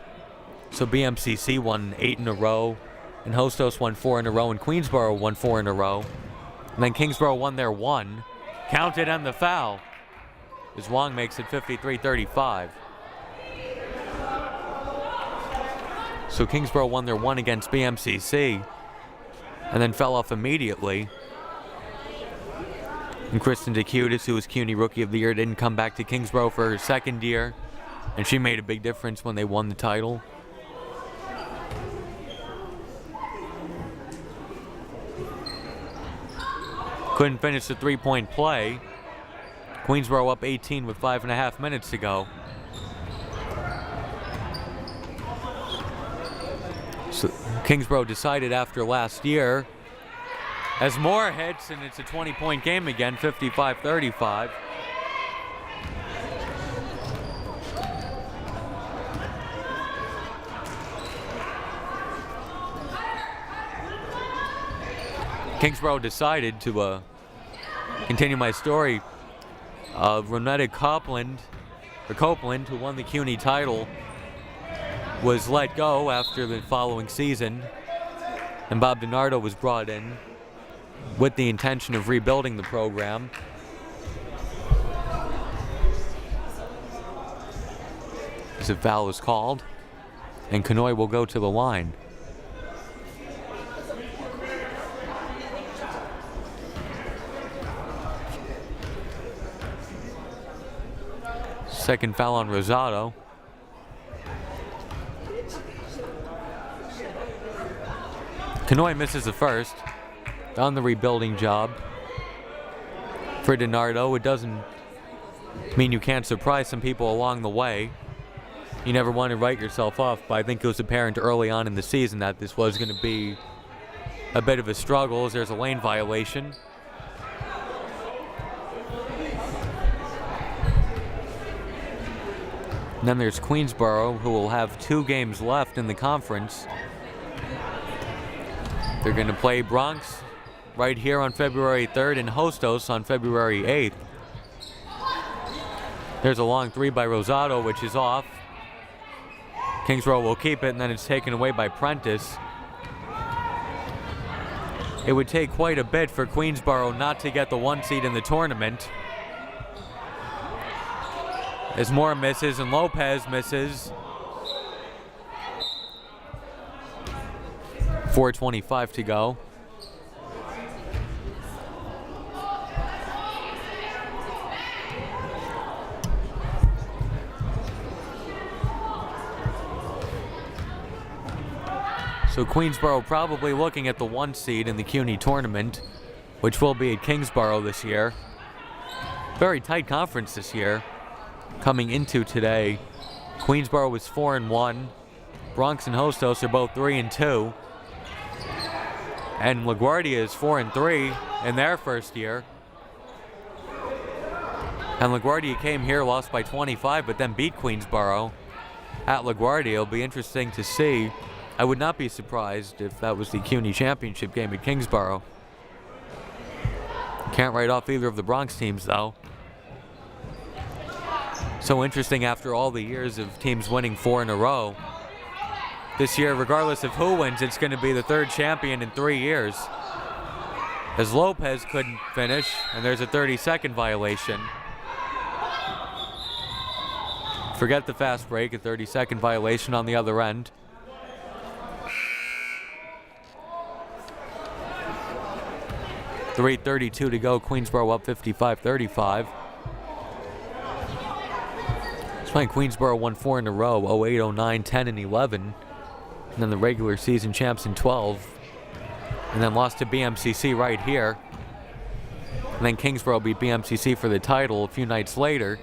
So BMCC won 8 in a row, and Hostos won 4 in a row, and Queensborough won 4 in a row. And then Kingsborough won their 1. Counted on the foul, as Wong makes it 53-35. So Kingsborough won their 1 against BMCC, and then fell off immediately. And Kristen DeCutis, who was CUNY Rookie of the Year, didn't come back to Kingsborough for her second year, and she made a big difference when they won the title. Couldn't finish the three-point play. Queensborough up 18 with 5.5 minutes to go. So Kingsborough decided after last year, as more hits, and it's a 20-point game again, 55-35. Kingsborough decided to continue my story. Renetta Copeland, who won the CUNY title, was let go after the following season, and Bob DiNardo was brought in with the intention of rebuilding the program. As a foul is called, and Kanoy will go to the line. Second foul on Rosado. Kanoy misses the first on the rebuilding job. For DiNardo, it doesn't mean you can't surprise some people along the way. You never want to write yourself off, but I think it was apparent early on in the season that this was going to be a bit of a struggle, as there's a lane violation. And then there's Queensborough, who will have 2 games left in the conference. They're going to play Bronx right here on February 3rd and Hostos on February 8th. There's a long 3 by Rosado, which is off. Kingsborough will keep it, and then it's taken away by Prentice. It would take quite a bit for Queensborough not to get the 1 seed in the tournament. As Moore misses and Lopez misses. 4:25 to go. So Queensborough probably looking at the 1 seed in the CUNY tournament, which will be at Kingsborough this year. Very tight conference this year. Coming into today, Queensborough was 4-1. Bronx and Hostos are both 3-2. And LaGuardia is 4-3 in their first year. And LaGuardia came here, lost by 25, but then beat Queensborough at LaGuardia. It'll be interesting to see. I would not be surprised if that was the CUNY championship game at Kingsborough. Can't write off either of the Bronx teams, though. So interesting after all the years of teams winning 4 in a row. This year, regardless of who wins, it's going to be the 3rd champion in 3 years. As Lopez couldn't finish, and there's a 30-second violation. Forget the fast break, a 30-second violation on the other end. .332 to go, Queensborough up 55-35. Playing Queensborough won 4 in a row, 08, 09, 10, and 11. And then the regular season champs in 12. And then lost to BMCC right here. And then Kingsborough beat BMCC for the title a few nights later.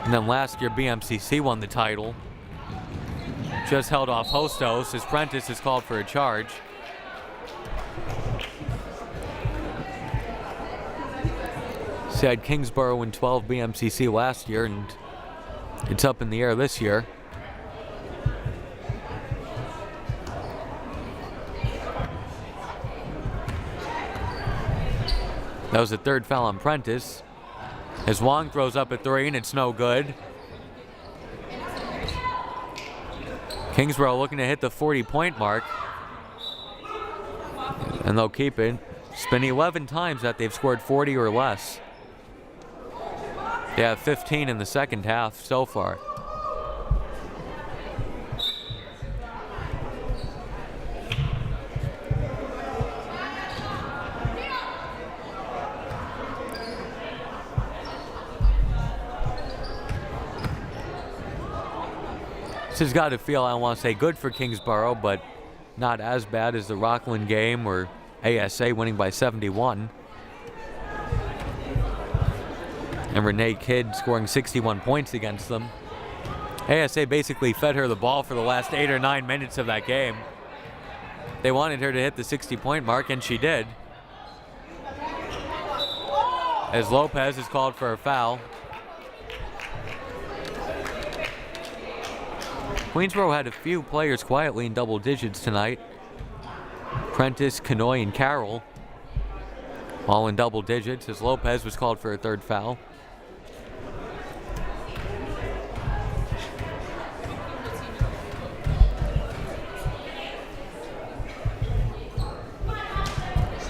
And then last year BMCC won the title. Just held off Hostos as Prentice is called for a charge. So I had Kingsborough in 12, BMCC last year, and it's up in the air this year. That was the 3rd foul on Prentice. As Wong throws up a 3 and it's no good. Kingsborough looking to hit the 40-point mark. And they'll keep it. It's been 11 times that they've scored 40 or less. They have 15 in the second half so far. This has got to feel, I don't want to say good for Kingsborough, but not as bad as the Rockland game or ASA winning by 71. And Renee Kidd scoring 61 points against them. ASA basically fed her the ball for the last 8 or 9 minutes of that game. They wanted her to hit the 60-point mark, and she did. As Lopez is called for a foul. Queensborough had a few players quietly in double digits tonight. Prentice, Canoy, and Carroll all in double digits as Lopez was called for a third foul.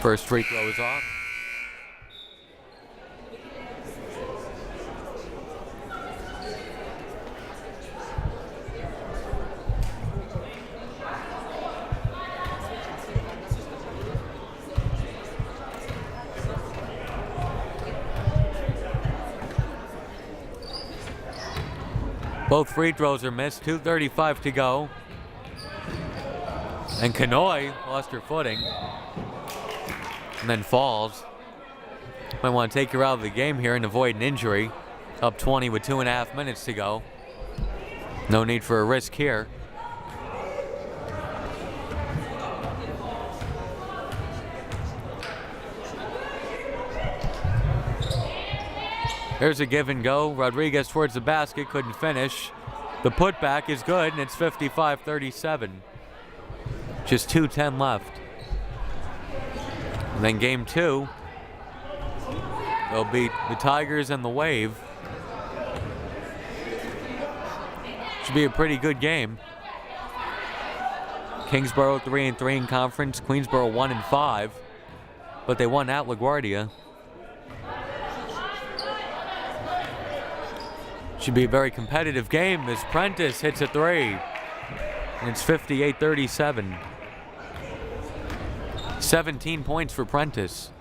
First free throw is off. Both free throws are missed, 2:35 to go. And Canoy lost her footing and then falls. Might want to take her out of the game here and avoid an injury. Up 20 with 2.5 minutes to go. No need for a risk here. There's a give and go. Rodriguez towards the basket, couldn't finish. The putback is good, and it's 55-37. Just 2:10 left. And then game 2, they'll beat the Tigers and the Wave. Should be a pretty good game. Kingsborough 3-3 in conference, Queensborough 1-5, but they won at LaGuardia. Should be a very competitive game as Prentice hits a three. And it's 58-37. 17 points for Prentice.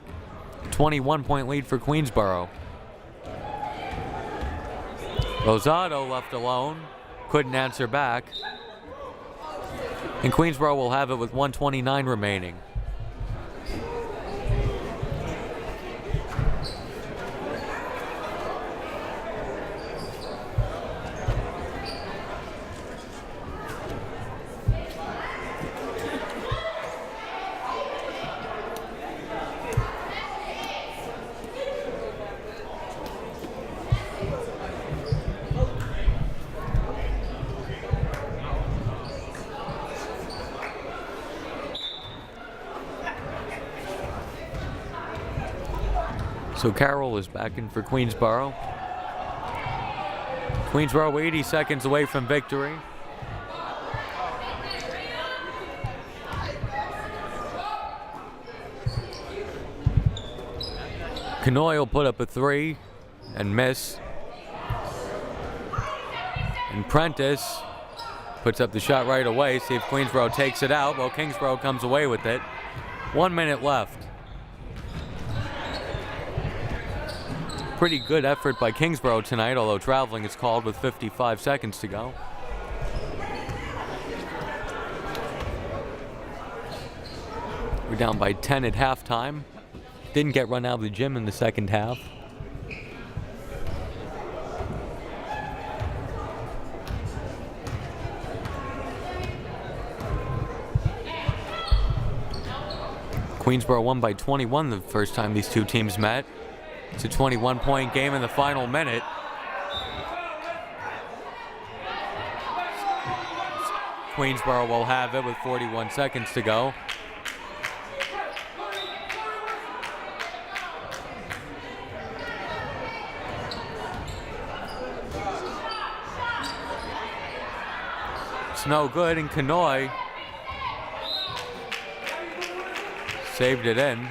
21-point lead for Queensborough. Rosado left alone. Couldn't answer back. And Queensborough will have it with 1:29 remaining. So Carroll is back in for Queensborough. Queensborough 80 seconds away from victory. Canoy will put up a three and miss. And Prentice puts up the shot right away. See if Queensborough takes it out. Well, Kingsborough comes away with it. 1 minute left. Pretty good effort by Kingsborough tonight, although traveling is called with 55 seconds to go. We're down by 10 at halftime. Didn't get run out of the gym in the second half. Queensborough won by 21 the first time these two teams met. It's a 21-point game in the final minute. Queensborough will have it with 41 seconds to go. It's no good, and Kanoy saved it in.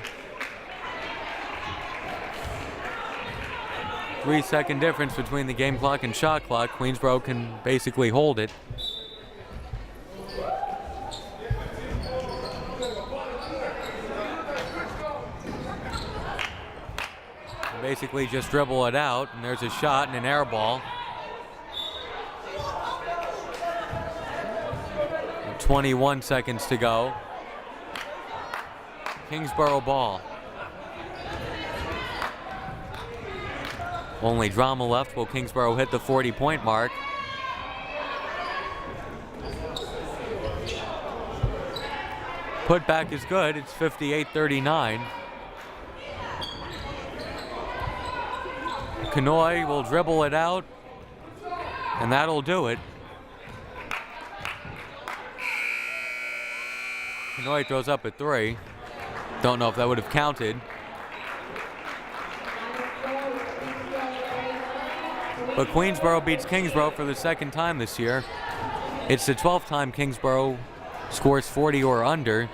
3-second difference between the game clock and shot clock. Queensborough can basically hold it. Basically just dribble it out, and there's a shot and an air ball. 21 seconds to go. Kingsborough ball. Only drama left. Will Kingsborough hit the 40-point mark? Putback is good. It's 58-39. Kanoy will dribble it out, and that'll do it. Kanoy throws up a 3. Don't know if that would have counted. But Queensborough beats Kingsborough for the second time this year. It's the 12th time Kingsborough scores 40 or under.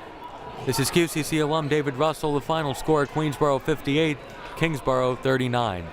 This is QCC alum David Russell. The final score, Queensborough 58, Kingsborough 39.